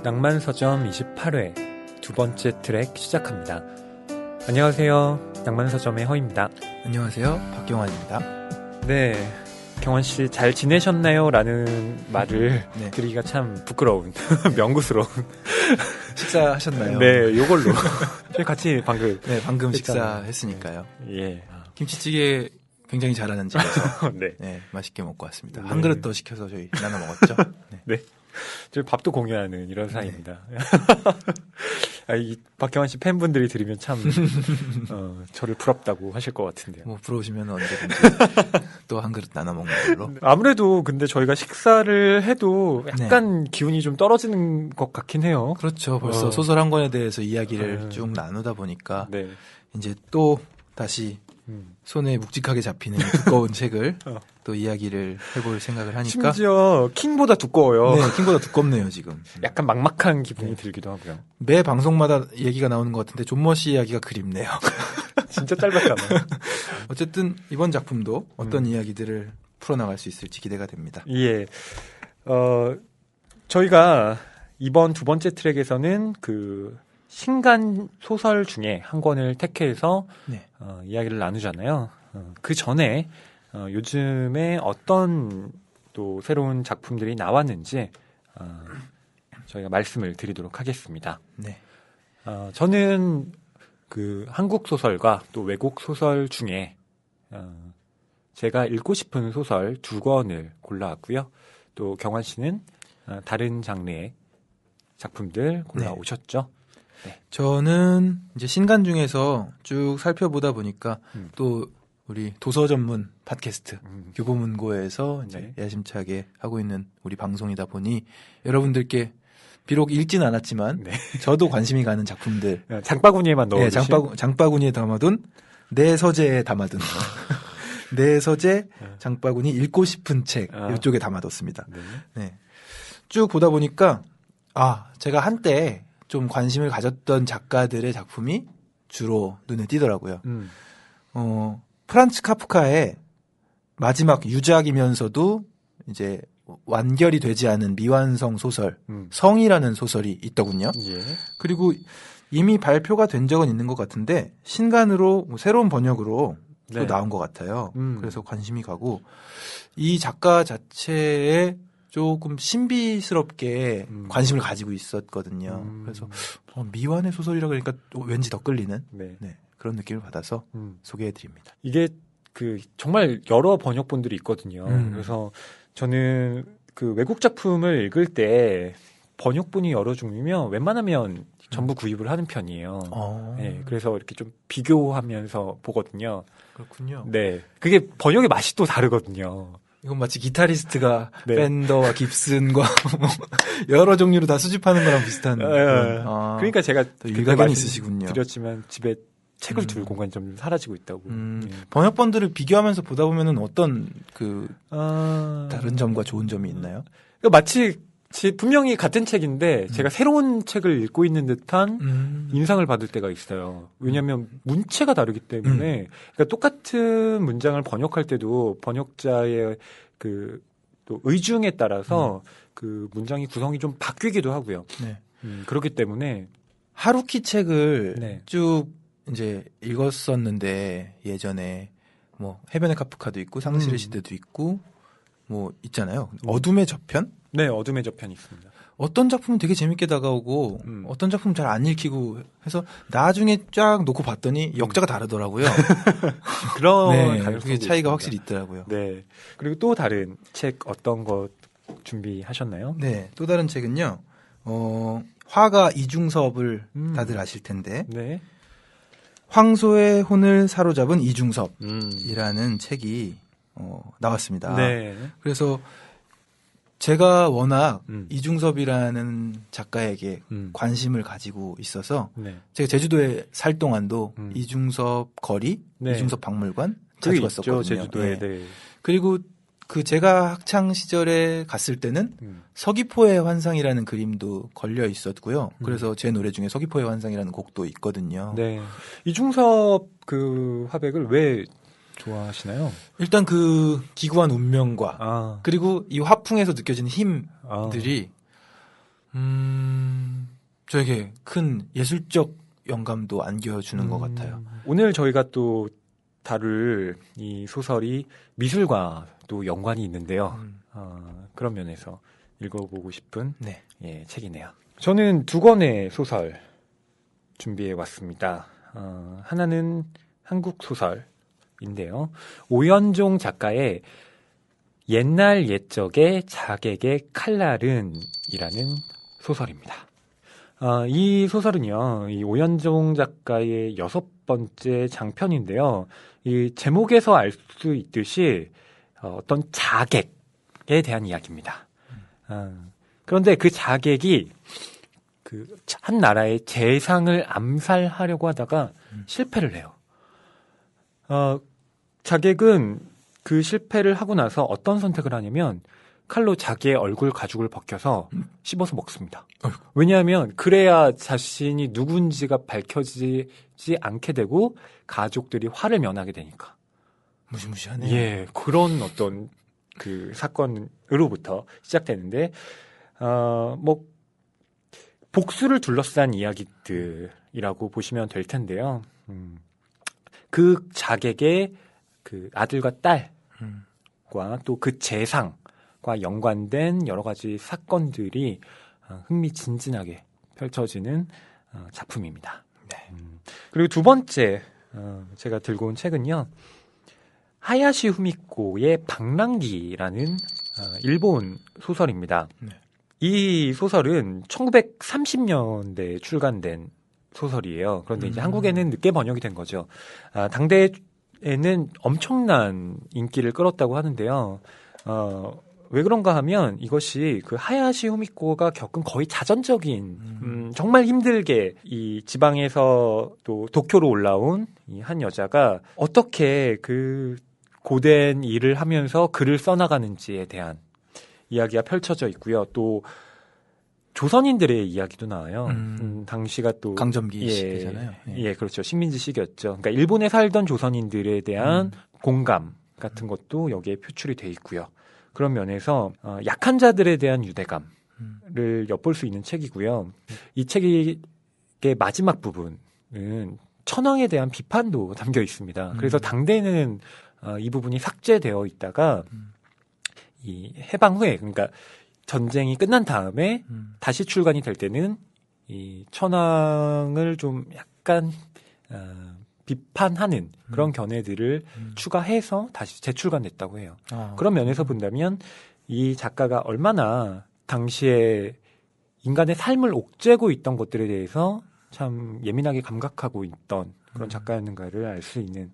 낭만서점 28회 두 번째 트랙 시작합니다. 안녕하세요. 낭만서점의 허입니다. 안녕하세요. 박경환입니다. 네, 경환씨 잘 지내셨나요? 라는 말을 드리기가 참 부끄러운, 명구스러운. 식사하셨나요? 네, 요걸로. 저희 같이 방금. 네, 방금 식사했으니까요. 예. 김치찌개 굉장히 잘하는 집에서 네. 맛있게 먹고 왔습니다. 네. 한 그릇 더 시켜서 저희 나눠 먹었죠. 네. 저희 밥도 공유하는 이런 사이입니다. 이 박경환 씨 팬분들이 들으면 참 저를 부럽다고 하실 것 같은데요. 뭐 부러우시면 언제든지 또 한 그릇 나눠 먹는 걸로. 아무래도 근데 저희가 식사를 해도 약간 기운이 좀 떨어지는 것 같긴 해요. 그렇죠. 벌써 소설 한 권에 대해서 이야기를 쭉 나누다 보니까 이제 또 다시 손에 묵직하게 잡히는 두꺼운 책을 또 이야기를 해볼 생각을 하니까 심지어 킹보다 두꺼워요. 네, 킹보다 두껍네요 지금. 약간 막막한 기분이 들기도 하고요. 매 방송마다 얘기가 나오는 것 같은데 존머 씨 이야기가 그립네요. 진짜 짧았잖아요. 어쨌든 이번 작품도 어떤 이야기들을 풀어나갈 수 있을지 기대가 됩니다. 예. 저희가 이번 두 번째 트랙에서는 그 신간 소설 중에 한 권을 택해서 이야기를 나누잖아요. 그 전에 요즘에 어떤 또 새로운 작품들이 나왔는지 저희가 말씀을 드리도록 하겠습니다. 네. 저는 그 한국 소설과 또 외국 소설 중에 제가 읽고 싶은 소설 두 권을 골라왔고요. 또 경환 씨는 다른 장르의 작품들 골라오셨죠? 네. 저는 이제 신간 중에서 쭉 살펴보다 보니까 또 우리 도서 전문 팟캐스트 교보문고에서 이제 야심차게 하고 있는 우리 방송이다 보니 여러분들께 비록 읽진 않았지만 저도 관심이 가는 작품들 장바구니에만 넣어주신 장바구니에 담아둔 내 서재에 담아둔 내 서재 장바구니 읽고 싶은 책 이쪽에 담아뒀습니다. 네. 쭉 보다 보니까 제가 한때 좀 관심을 가졌던 작가들의 작품이 주로 눈에 띄더라고요. 프란츠 카프카의 마지막 유작이면서도 이제 완결이 되지 않은 미완성 소설 성이라는 소설이 있더군요. 그리고 이미 발표가 된 적은 있는 것 같은데 신간으로 새로운 번역으로 또 나온 것 같아요. 그래서 관심이 가고 이 작가 자체에 조금 신비스럽게 관심을 가지고 있었거든요. 그래서 미완의 소설이라 그러니까 왠지 더 끌리는 그런 느낌을 받아서 소개해드립니다. 이게 그 정말 여러 번역본들이 있거든요. 그래서 저는 그 외국 작품을 읽을 때 번역본이 여러 종류면 웬만하면 전부 구입을 하는 편이에요. 네, 그래서 이렇게 좀 비교하면서 보거든요. 그렇군요. 네, 그게 번역의 맛이 또 다르거든요. 이건 마치 기타리스트가 팬더와 깁슨과 여러 종류로 다 수집하는 거랑 비슷한. 그러니까 제가 일가견이 있으시군요. 드렸지만 집에 책을 둘 공간이 좀 사라지고 있다고. 번역본들을 비교하면서 보다 보면은 어떤 다른 점과 좋은 점이 있나요? 그러니까 마치 분명히 같은 책인데 제가 새로운 책을 읽고 있는 듯한 인상을 받을 때가 있어요. 왜냐하면 문체가 다르기 때문에 그러니까 똑같은 문장을 번역할 때도 번역자의 그 또 의중에 따라서 그 문장의 구성이 좀 바뀌기도 하고요. 그렇기 때문에 하루키 책을 쭉 이제 읽었었는데 예전에 뭐 해변의 카프카도 있고 상실의 시대도 있고 뭐 있잖아요. 어둠의 저편? 네, 어둠의 저편이 있습니다. 어떤 작품은 되게 재밌게 다가오고 어떤 작품은 잘 안 읽히고 해서 나중에 쫙 놓고 봤더니 역자가 다르더라고요. 그런 그게 차이가 확실히 있더라고요. 네. 그리고 또 다른 책 어떤 거 준비하셨나요? 네, 또 다른 책은요. 화가 이중섭을 다들 아실 텐데 황소의 혼을 사로잡은 이중섭이라는 책이 나왔습니다. 그래서 제가 워낙 이중섭이라는 작가에게 관심을 가지고 있어서 제가 제주도에 살 동안도 이중섭 거리, 이중섭 박물관 자주 갔었거든요. 제주도에. 그리고 그 제가 학창 시절에 갔을 때는 서귀포의 환상이라는 그림도 걸려 있었고요. 그래서 제 노래 중에 서귀포의 환상이라는 곡도 있거든요. 이중섭 그 화백을 왜 좋아하시나요? 일단 그 기구한 운명과 그리고 이 화풍에서 느껴지는 힘들이 저에게 큰 예술적 영감도 안겨주는 것 같아요. 오늘 저희가 또 다룰 이 소설이 미술과도 연관이 있는데요. 그런 면에서 읽어보고 싶은 네. 예, 책이네요. 저는 두 권의 소설 준비해 왔습니다. 하나는 한국 소설인데요. 오연종 작가의 옛날 옛적의 자객의 칼날은이라는 소설입니다. 이 소설은요, 이 오연종 작가의 6번째 장편인데요. 이 제목에서 알 수 있듯이 어떤 자객에 대한 이야기입니다. 그런데 그 자객이 그 한 나라의 재상을 암살하려고 하다가 실패를 해요. 자객은 그 실패를 하고 나서 어떤 선택을 하냐면 칼로 자기의 얼굴 가죽을 벗겨서 씹어서 먹습니다. 왜냐하면 그래야 자신이 누군지가 밝혀지지 않게 되고 가족들이 화를 면하게 되니까. 무시무시하네요. 예, 그런 어떤 그 사건으로부터 시작되는데, 뭐 복수를 둘러싼 이야기들이라고 보시면 될 텐데요. 그 자객의 그 아들과 딸과 또 그 재상과 연관된 여러 가지 사건들이 흥미진진하게 펼쳐지는 작품입니다. 네. 그리고 두 번째 제가 들고 온 책은요. 하야시 후미코의 방랑기라는 일본 소설입니다. 네. 이 소설은 1930년대에 출간된 소설이에요. 그런데 이제 한국에는 늦게 번역이 된 거죠. 당대에는 엄청난 인기를 끌었다고 하는데요. 왜 그런가 하면 이것이 그 하야시 후미코가 겪은 거의 자전적인 정말 힘들게 이 지방에서 또 도쿄로 올라온 이 한 여자가 어떻게 그 고된 일을 하면서 글을 써나가는지에 대한 이야기가 펼쳐져 있고요. 또 조선인들의 이야기도 나와요. 당시가 또 강점기 시기잖아요. 예, 그렇죠. 식민지 시기였죠. 그러니까 일본에 살던 조선인들에 대한 공감 같은 것도 여기에 표출이 돼 있고요. 그런 면에서 약한 자들에 대한 유대감을 엿볼 수 있는 책이고요. 이 책의 마지막 부분은 천황에 대한 비판도 담겨 있습니다. 그래서 당대는 이 부분이 삭제되어 있다가 이 해방 후에, 그러니까 전쟁이 끝난 다음에 다시 출간이 될 때는 이 천황을 좀 약간 비판하는 그런 견해들을 추가해서 다시 재출간됐다고 해요. 그런 면에서 본다면 이 작가가 얼마나 당시에 인간의 삶을 옥죄고 있던 것들에 대해서 참 예민하게 감각하고 있던 그런 작가였는가를 알 수 있는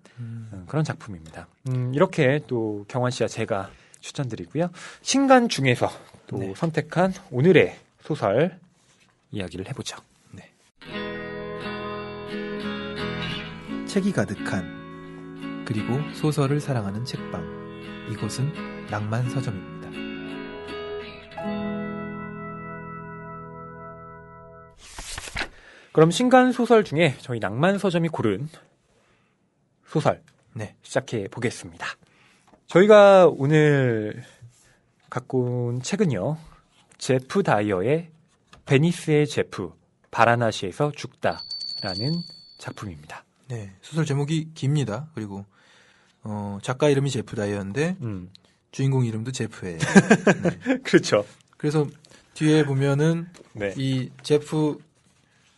그런 작품입니다. 이렇게 또 경환 씨와 제가 추천드리고요. 신간 중에서 또 네. 선택한 오늘의 소설 이야기를 해보죠. 네. 책이 가득한 그리고 소설을 사랑하는 책방. 이곳은 낭만 서점입니다. 그럼 신간 소설 중에 저희 낭만 서점이 고른 소설 네. 시작해 보겠습니다. 저희가 오늘 갖고 온 책은요. 제프 다이어의 베니스의 제프, 바라나시에서 죽다라는 작품입니다. 네. 소설 제목이 깁니다. 그리고 작가 이름이 제프 다이어인데 주인공 이름도 제프예요. 네. 그렇죠. 그래서 뒤에 보면은 네. 이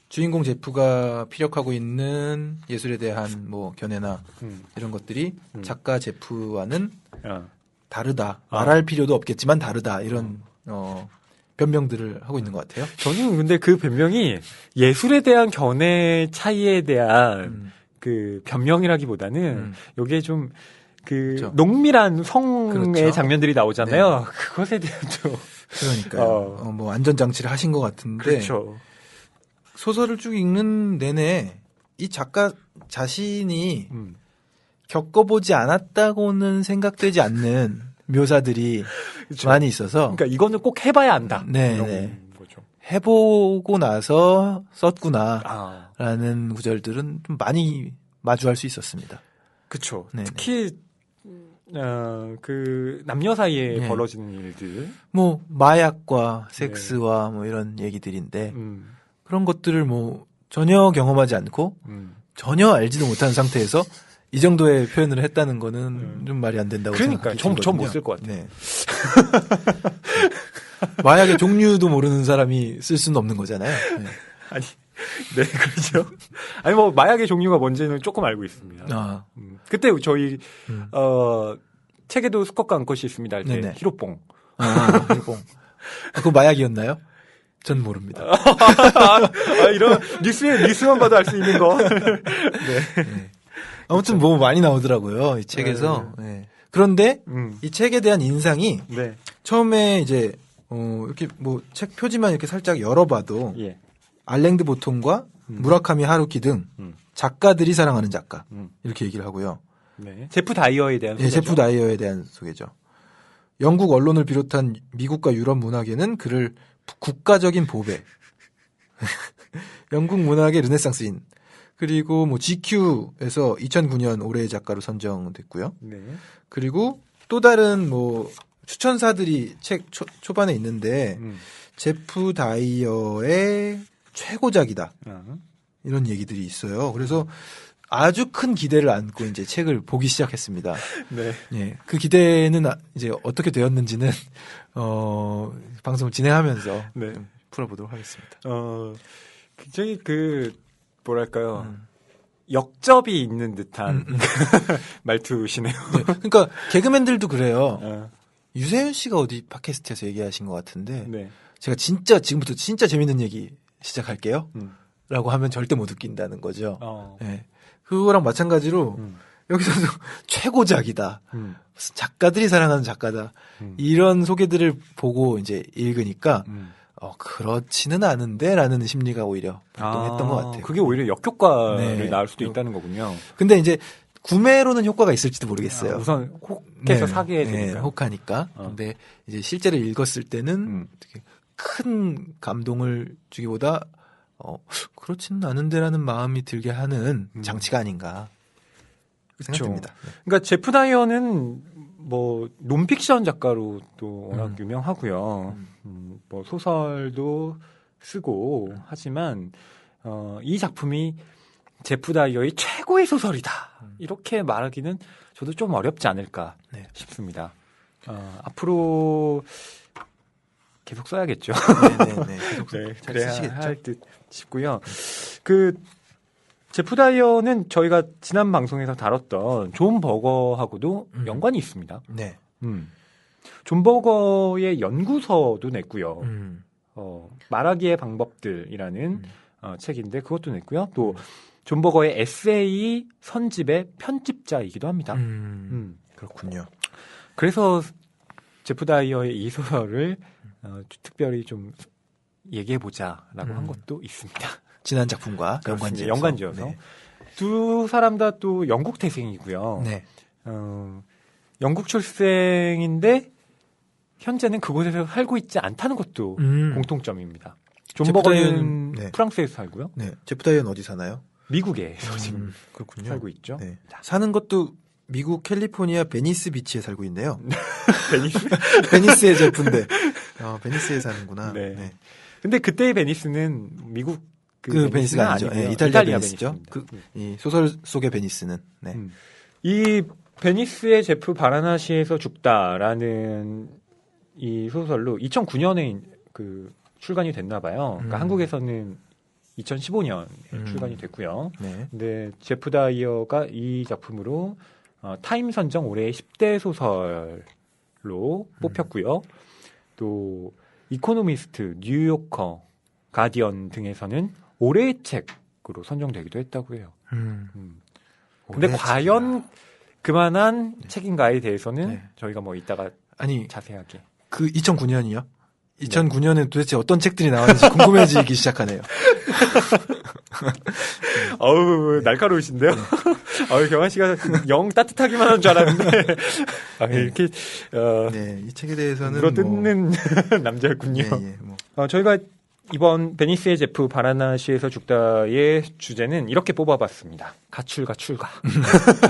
주인공 제프가 피력하고 있는 예술에 대한 뭐 견해나 이런 것들이 작가 제프와는 다르다. 말할 필요도 없겠지만 다르다. 이런 변명들을 하고 있는 것 같아요. 저는 근데 그 변명이 예술에 대한 견해 차이에 대한 그 변명이라기보다는 여기에 좀 그 그렇죠. 농밀한 성의 그렇죠. 장면들이 나오잖아요. 네. 그것에 대한 좀 그러니까요. 뭐 안전장치를 하신 것 같은데 그렇죠. 소설을 쭉 읽는 내내 이 작가 자신이 겪어보지 않았다고는 생각되지 않는 묘사들이 그렇죠. 많이 있어서 그러니까 이거는 꼭 해봐야 한다. 네, 이런 네. 거죠. 해보고 나서 썼구나 아, 라는 구절들은 좀 많이 마주할 수 있었습니다. 그렇죠. 네네. 특히 그 남녀 사이에 네. 벌어지는 일들. 뭐 마약과 섹스와 뭐 이런 얘기들인데 그런 것들을 뭐 전혀 경험하지 않고 전혀 알지도 못하는 상태에서 이 정도의 표현을 했다는 거는 좀 말이 안 된다고 그러니까요. 생각하거든요. 전 못 쓸 것 같아요. 네. 마약의 종류도 모르는 사람이 쓸 수는 없는 거잖아요. 네. 아니, 네, 그렇죠. 아니, 뭐, 마약의 종류가 뭔지는 조금 알고 있습니다. 아. 그때 저희, 책에도 수컷과 암컷이 있습니다 할 때, 네네. 히로뽕. 히로뽕. 그거 마약이었나요? 전 모릅니다. 이런, 뉴스만 봐도 알 수 있는 거. 네. 아무튼 뭐 많이 나오더라고요, 이 책에서. 네. 그런데 이 책에 대한 인상이 네. 처음에 이제 이렇게 뭐 책 표지만 이렇게 살짝 열어봐도 예. 알랭드 보통과 무라카미 하루키 등 작가들이 사랑하는 작가 이렇게 얘기를 하고요. 네. 제프 다이어에 대한 예, 소개죠. 제프 다이어에 대한 소개죠. 영국 언론을 비롯한 미국과 유럽 문학에는 그를 국가적인 보배, 영국 문학의 르네상스인, 그리고 뭐 GQ에서 2009년 올해의 작가로 선정됐고요. 네. 그리고 또 다른 뭐 추천사들이 책 초반에 있는데 제프 다이어의 최고작이다. 이런 얘기들이 있어요. 그래서 아주 큰 기대를 안고 이제 책을 보기 시작했습니다. 네. 예. 그 기대는 이제 어떻게 되었는지는 방송을 진행하면서 네. 좀 풀어보도록 하겠습니다. 굉장히 뭐랄까요. 역접이 있는 듯한 말투시네요. 네. 그러니까 개그맨들도 그래요. 유세윤 씨가 어디 팟캐스트에서 얘기하신 것 같은데 네. 제가 진짜 지금부터 진짜 재밌는 얘기 시작할게요. 라고 하면 절대 못 웃긴다는 거죠. 네. 그거랑 마찬가지로 여기서도 최고작이다. 무슨 작가들이 사랑하는 작가다. 이런 소개들을 보고 이제 읽으니까 그렇지는 않은데 라는 심리가 오히려 발동했던 것 같아요. 그게 오히려 역효과를 네. 낳을 수도 있다는 거군요. 근데 이제 구매로는 효과가 있을지도 모르겠어요. 우선 혹해서 사게 되니까. 네, 혹하니까. 근데 이제 실제로 읽었을 때는 되게 큰 감동을 주기보다 그렇지는 않은데라는 마음이 들게 하는 장치가 아닌가 생각됩니다. 네. 그러니까 제프 다이어는 뭐 논픽션 작가로 또 워낙 유명하고요. 뭐 소설도 쓰고 하지만 이 작품이 제프 다이어의 최고의 소설이다. 이렇게 말하기는 저도 좀 어렵지 않을까 싶습니다. 앞으로 계속 써야겠죠. 네네네. 계속 네, 잘 그래야 쓰시겠죠. 할 듯 싶고요. 제프 다이어는 저희가 지난 방송에서 다뤘던 존 버거하고도 연관이 있습니다. 네. 존 버거의 연구서도 냈고요. 말하기의 방법들이라는 책인데 그것도 냈고요. 또 존 버거의 에세이 선집의 편집자이기도 합니다. 그렇군요. 그래서 제프 다이어의 이 소설을 특별히 좀 얘기해보자라고 한 것도 있습니다. 지난 작품과 연관지어서. 네. 두 사람 다 또 영국 태생이고요. 네. 영국 출생인데 현재는 그곳에서 살고 있지 않다는 것도 공통점입니다. 존 버거는 프랑스에서 살고요. 네. 제프 다이어는 어디 사나요? 미국에서 지금 그렇군요. 살고 있죠. 네. 사는 것도 미국 캘리포니아 베니스 비치에 살고 있네요. 베니스의 제프인데 베니스에 사는구나. 네. 네. 근데 그때의 베니스는 미국 그 베니스가 아니죠. 아니고요. 이탈리아 베니스죠. 이 소설 속의 베니스는. 네. 이 베니스의 제프 바라나시에서 죽다라는 이 소설로 2009년에 출간이 됐나 봐요. 그러니까 한국에서는 2015년에 출간이 됐고요. 네. 근데 제프 다이어가 이 작품으로 타임 선정 올해의 10대 소설로 뽑혔고요. 또 이코노미스트, 뉴요커, 가디언 등에서는 올해의 책으로 선정되기도 했다고 해요. 근데 과연 그만한 책인가에 대해서는 저희가 뭐 이따가 자세하게. 그 2009년이요? 2009년에 도대체 어떤 책들이 나왔는지 궁금해지기 시작하네요. 어우, 날카로우신데요? 어우, 경환 씨가 영 따뜻하기만 한 줄 알았는데. 이렇게, 네, 이 책에 대해서는. 물어뜯는 남자였군요. 저희가 이번 베니스의 제프 바라나시에서 죽다의 주제는 이렇게 뽑아봤습니다. 가출과 출가.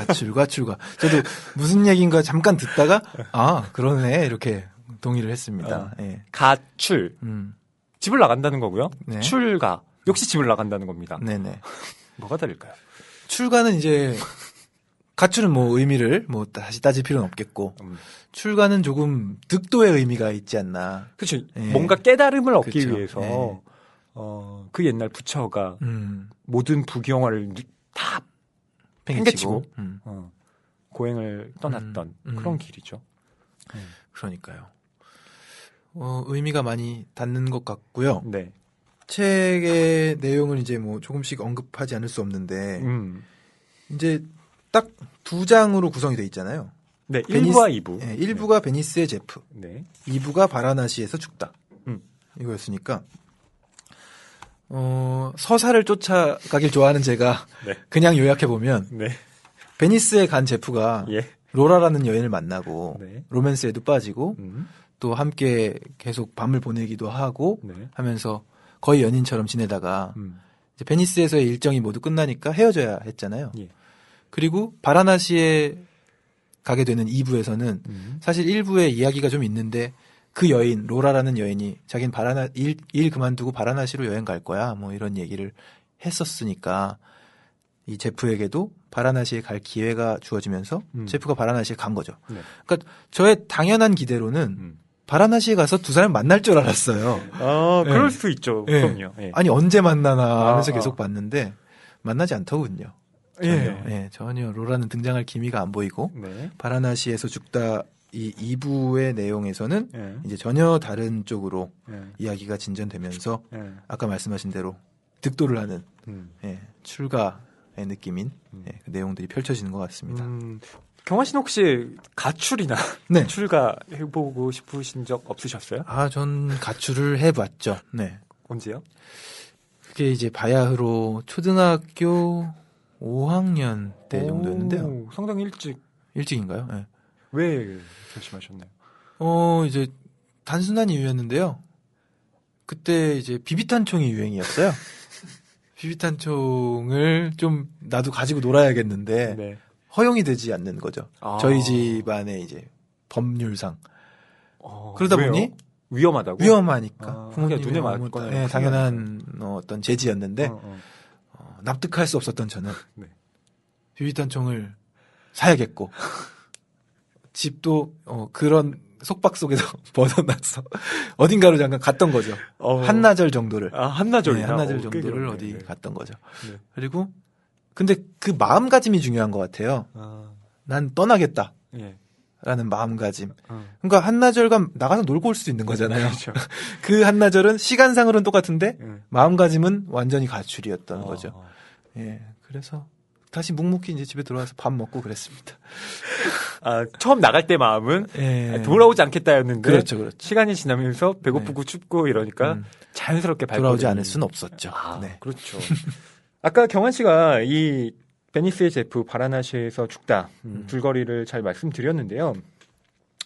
가출과 출가. 저도 무슨 얘기인가 잠깐 듣다가 아 그러네 이렇게 동의를 했습니다. 예. 가출. 집을 나간다는 거고요. 네. 출가. 역시 집을 나간다는 겁니다. 네네. 뭐가 다를까요? 출가는 이제 가출은 뭐 의미를 뭐 다시 따질 필요는 없겠고 출가는 조금 득도의 의미가 있지 않나. 그렇죠. 예. 뭔가 깨달음을 얻기 그쵸. 위해서 예. 그 옛날 부처가 모든 부경화를 다 팽개치고 고행을 떠났던 그런 길이죠. 그러니까요. 의미가 많이 닿는 것 같고요. 네. 책의 내용을 이제 뭐 조금씩 언급하지 않을 수 없는데 이제 딱 두 장으로 구성이 돼 있잖아요. 네, 1부와 2부. 네, 1부가 베니스의 제프, 네. 2부가 바라나시에서 죽다. 이거였으니까 서사를 쫓아가길 좋아하는 제가 네. 그냥 요약해 보면 네. 베니스에 간 제프가 예. 로라라는 여인을 만나고 네. 로맨스에도 빠지고 또 함께 계속 밤을 보내기도 하고 네. 하면서 거의 연인처럼 지내다가 이제 베니스에서의 일정이 모두 끝나니까 헤어져야 했잖아요. 예. 그리고 바라나시에 가게 되는 2부에서는 사실 1부에 이야기가 좀 있는데 그 여인 로라라는 여인이 자기는 일 그만두고 바라나시로 여행 갈 거야 뭐 이런 얘기를 했었으니까 이 제프에게도 바라나시에 갈 기회가 주어지면서 제프가 바라나시에 간 거죠. 네. 그러니까 저의 당연한 기대로는 바라나시에 가서 두 사람 만날 줄 알았어요. 아, 그럴 네. 수 있죠. 네. 그럼요. 예. 아니 언제 만나나 하면서 계속 봤는데 만나지 않더군요. 전혀. 예. 예, 전혀 로라는 등장할 기미가 안 보이고 네. 바라나시에서 죽다 이 2부의 내용에서는 예. 이제 전혀 다른 쪽으로 예. 이야기가 진전되면서 예. 아까 말씀하신 대로 득도를 하는 음. 예, 출가의 느낌인 예, 그 내용들이 펼쳐지는 것 같습니다. 경화 씨는 혹시 가출이나 네. 출가 해보고 싶으신 적 없으셨어요? 아, 전 가출을 해봤죠. 네. 언제요? 그게 이제 바야흐로 초등학교 5학년 때 정도였는데요. 오, 상당히 일찍. 일찍인가요? 네. 왜 결심하셨나요? 이제 단순한 이유였는데요. 그때 이제 비비탄총이 유행이었어요. 비비탄총을 좀 나도 가지고 놀아야겠는데 네. 허용이 되지 않는 거죠. 아. 저희 집안의 이제 법률상. 그러다 왜요? 보니 위험하다고? 위험하니까 그게 부모님의 눈에 뭐 맞거나 네, 당연한 어떤 제지였는데 납득할 수 없었던 저는 네. 비비탄총을 사야겠고 집도 그런 속박 속에서 벗어나서 어딘가로 잠깐 갔던 거죠. 한나절 정도를. 한나절. 네, 한나절 정도를 어디 네. 갔던 거죠. 네. 그리고 근데 그 마음가짐이 중요한 것 같아요. 난 떠나겠다. 예. 라는 마음가짐. 그러니까 한나절간 나가서 놀고 올 수도 있는 거잖아요. 그렇죠. 그 한나절은 시간상으로는 똑같은데 예. 마음가짐은 완전히 가출이었던 거죠. 예. 그래서 다시 묵묵히 이제 집에 들어와서 밥 먹고 그랬습니다. 처음 나갈 때 마음은 예. 돌아오지 않겠다였는데 그렇죠, 그렇죠. 시간이 지나면서 배고프고 춥고 이러니까 자연스럽게 돌아오지 않을 수는 없었죠. 네. 그렇죠. 아까 경환 씨가 이 베니스의 제프 바라나시에서 죽다 줄거리를 잘 말씀드렸는데요.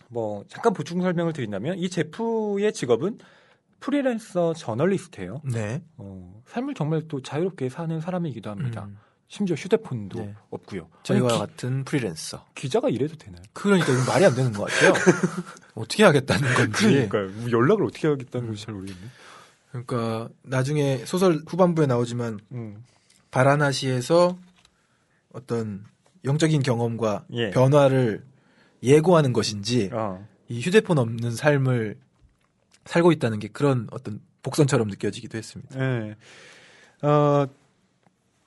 뭐 잠깐 보충 설명을 드린다면 이 제프의 직업은 프리랜서 저널리스트예요. 네. 삶을 정말 또 자유롭게 사는 사람이기도 합니다. 심지어 휴대폰도 네. 없고요. 저희와 같은 프리랜서. 기자가 이래도 되나요? 그러니까 이건 말이 안 되는 것 같아요. 어떻게 하겠다는 건지. 그러니까요. 뭐 연락을 어떻게 하겠다는 건지 잘 모르겠네. 그러니까 나중에 소설 후반부에 나오지만 바라나시에서 어떤 영적인 경험과 예. 변화를 예고하는 것인지 이 휴대폰 없는 삶을 살고 있다는 게 그런 어떤 복선처럼 느껴지기도 했습니다. 네.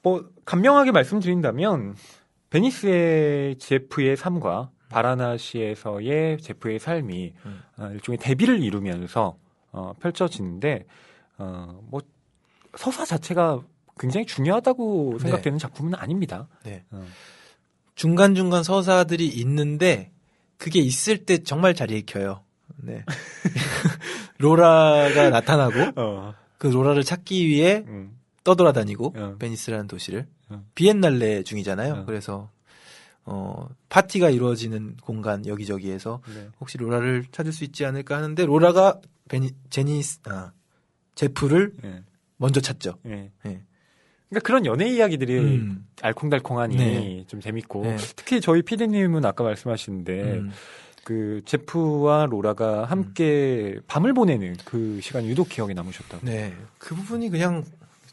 뭐 간명하게 말씀드린다면 베니스의 제프의 삶과 바라나시에서의 제프의 삶이 일종의 대비를 이루면서 펼쳐지는데 뭐 서사 자체가 굉장히 중요하다고 생각되는 작품은 아닙니다. 네. 중간중간 서사들이 있는데 그게 있을 때 정말 잘 읽혀요. 네. 로라가 나타나고 그 로라를 찾기 위해 떠돌아다니고 베니스라는 도시를 비엔날레 중이잖아요. 그래서 파티가 이루어지는 공간 여기저기에서 혹시 로라를 찾을 수 있지 않을까 하는데 로라가 제프를 예. 먼저 찾죠. 예. 예. 그러니까 그런 연애 이야기들이 알콩달콩하니 네. 좀 재밌고 네. 특히 저희 PD님은 아까 말씀하시는데 그 제프와 로라가 함께 밤을 보내는 그 시간이 유독 기억에 남으셨다고. 네. 그 부분이 그냥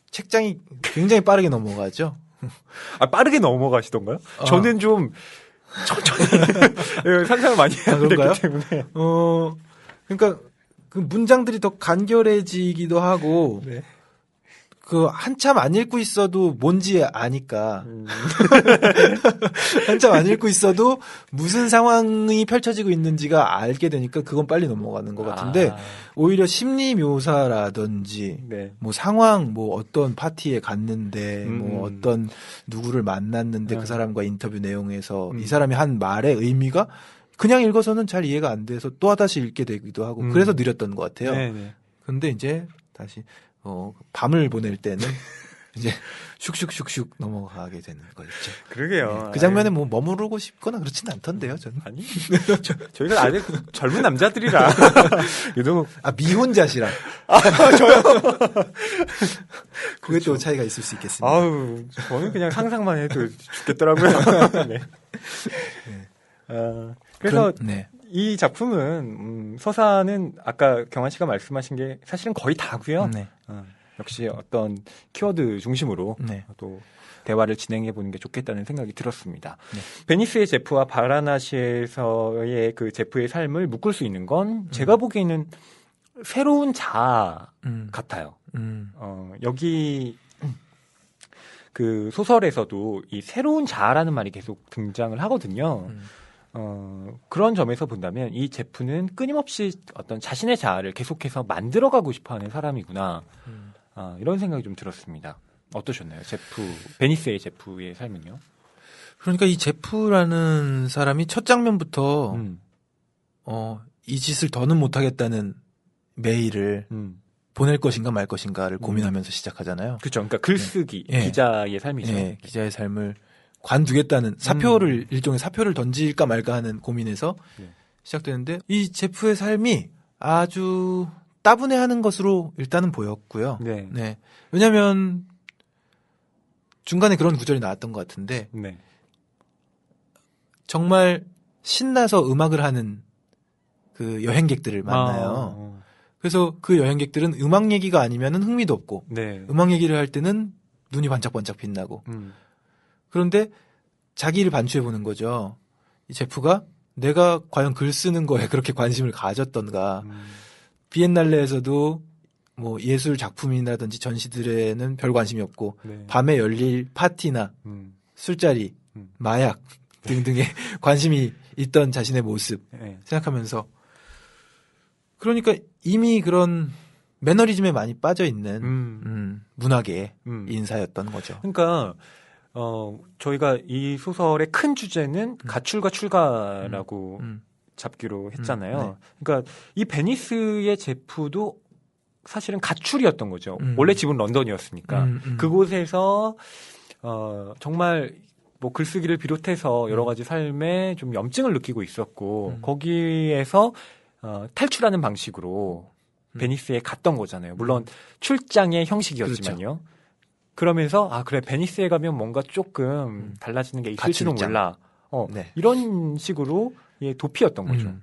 책장이 굉장히 빠르게 넘어가죠. 아, 빠르게 넘어가시던가요? 저는 좀 천천히 상상을 많이 그런가요? 했기 때문에. 그러니까 그 문장들이 더 간결해지기도 하고 네. 그 한참 안 읽고 있어도 뭔지 아니까 한참 안 읽고 있어도 무슨 상황이 펼쳐지고 있는지가 알게 되니까 그건 빨리 넘어가는 것 같은데 오히려 심리 묘사라든지 네. 뭐 상황 뭐 어떤 파티에 갔는데 뭐 어떤 누구를 만났는데 그 사람과 인터뷰 내용에서 이 사람이 한 말의 의미가 그냥 읽어서는 잘 이해가 안 돼서 또 다시 읽게 되기도 하고 그래서 느렸던 것 같아요. 네네. 근데 이제 다시 밤을 보낼 때는 이제 슉슉슉슉 넘어가게 되는 거였죠. 그러게요. 네. 그 장면에 뭐 머무르고 싶거나 그렇진 않던데요, 저는. 아니, 저희가 아직 젊은 남자들이라. 유독. 미혼자시라. 저요? 그게 또 차이가 있을 수 있겠습니다. 아우, 저는 그냥 상상만 해도 죽겠더라고요. 네. 그래서 네. 이 작품은 서사는 아까 경환 씨가 말씀하신 게 사실은 거의 다고요. 네. 역시 어떤 키워드 중심으로 네. 또 대화를 진행해 보는 게 좋겠다는 생각이 들었습니다. 네. 베니스의 제프와 바라나시에서의 그 제프의 삶을 묶을 수 있는 건 제가 보기에는 새로운 자아 같아요. 여기 그 소설에서도 이 새로운 자아라는 말이 계속 등장을 하거든요. 그런 점에서 본다면 이 제프는 끊임없이 어떤 자신의 자아를 계속해서 만들어가고 싶어하는 사람이구나. 이런 생각이 좀 들었습니다. 어떠셨나요? 베니스의 제프의 삶은요? 그러니까 이 제프라는 사람이 첫 장면부터 이 짓을 더는 못하겠다는 메일을 보낼 것인가 말 것인가를 고민하면서 시작하잖아요. 그렇죠. 그러니까 글쓰기, 네. 기자의 삶이죠. 네, 기자의 삶을 관두겠다는 사표를 일종의 사표를 던질까 말까 하는 고민에서 시작되는데 이 제프의 삶이 아주 따분해하는 것으로 일단은 보였고요. 네. 네. 왜냐하면 중간에 그런 구절이 나왔던 것 같은데 네. 정말 신나서 음악을 하는 그 여행객들을 만나요. 그래서 그 여행객들은 음악 얘기가 아니면은 흥미도 없고 네. 음악 얘기를 할 때는 눈이 반짝반짝 빛나고 그런데 자기를 반추해 보는 거죠. 이 제프가 내가 과연 글 쓰는 거에 그렇게 관심을 가졌던가. 비엔날레에서도 뭐 예술 작품이라든지 전시들에는 별 관심이 없고 네. 밤에 열릴 파티나 술자리, 마약 등등에 관심이 있던 자신의 모습 네. 생각하면서 그러니까 이미 그런 매너리즘에 많이 빠져 있는 문학의 인사였던 거죠. 그러니까 저희가 이 소설의 큰 주제는 가출과 출가라고 잡기로 했잖아요. 네. 그러니까 이 베니스의 제프도 사실은 가출이었던 거죠. 원래 집은 런던이었으니까 그곳에서 정말 뭐 글쓰기를 비롯해서 여러 가지 삶에 좀 염증을 느끼고 있었고 거기에서 탈출하는 방식으로 베니스에 갔던 거잖아요. 물론 출장의 형식이었지만요. 그렇죠. 그러면서 그래 베니스에 가면 뭔가 조금 달라지는 게 있을지도 가출장. 몰라. 네. 이런 식으로 도피였던 거죠.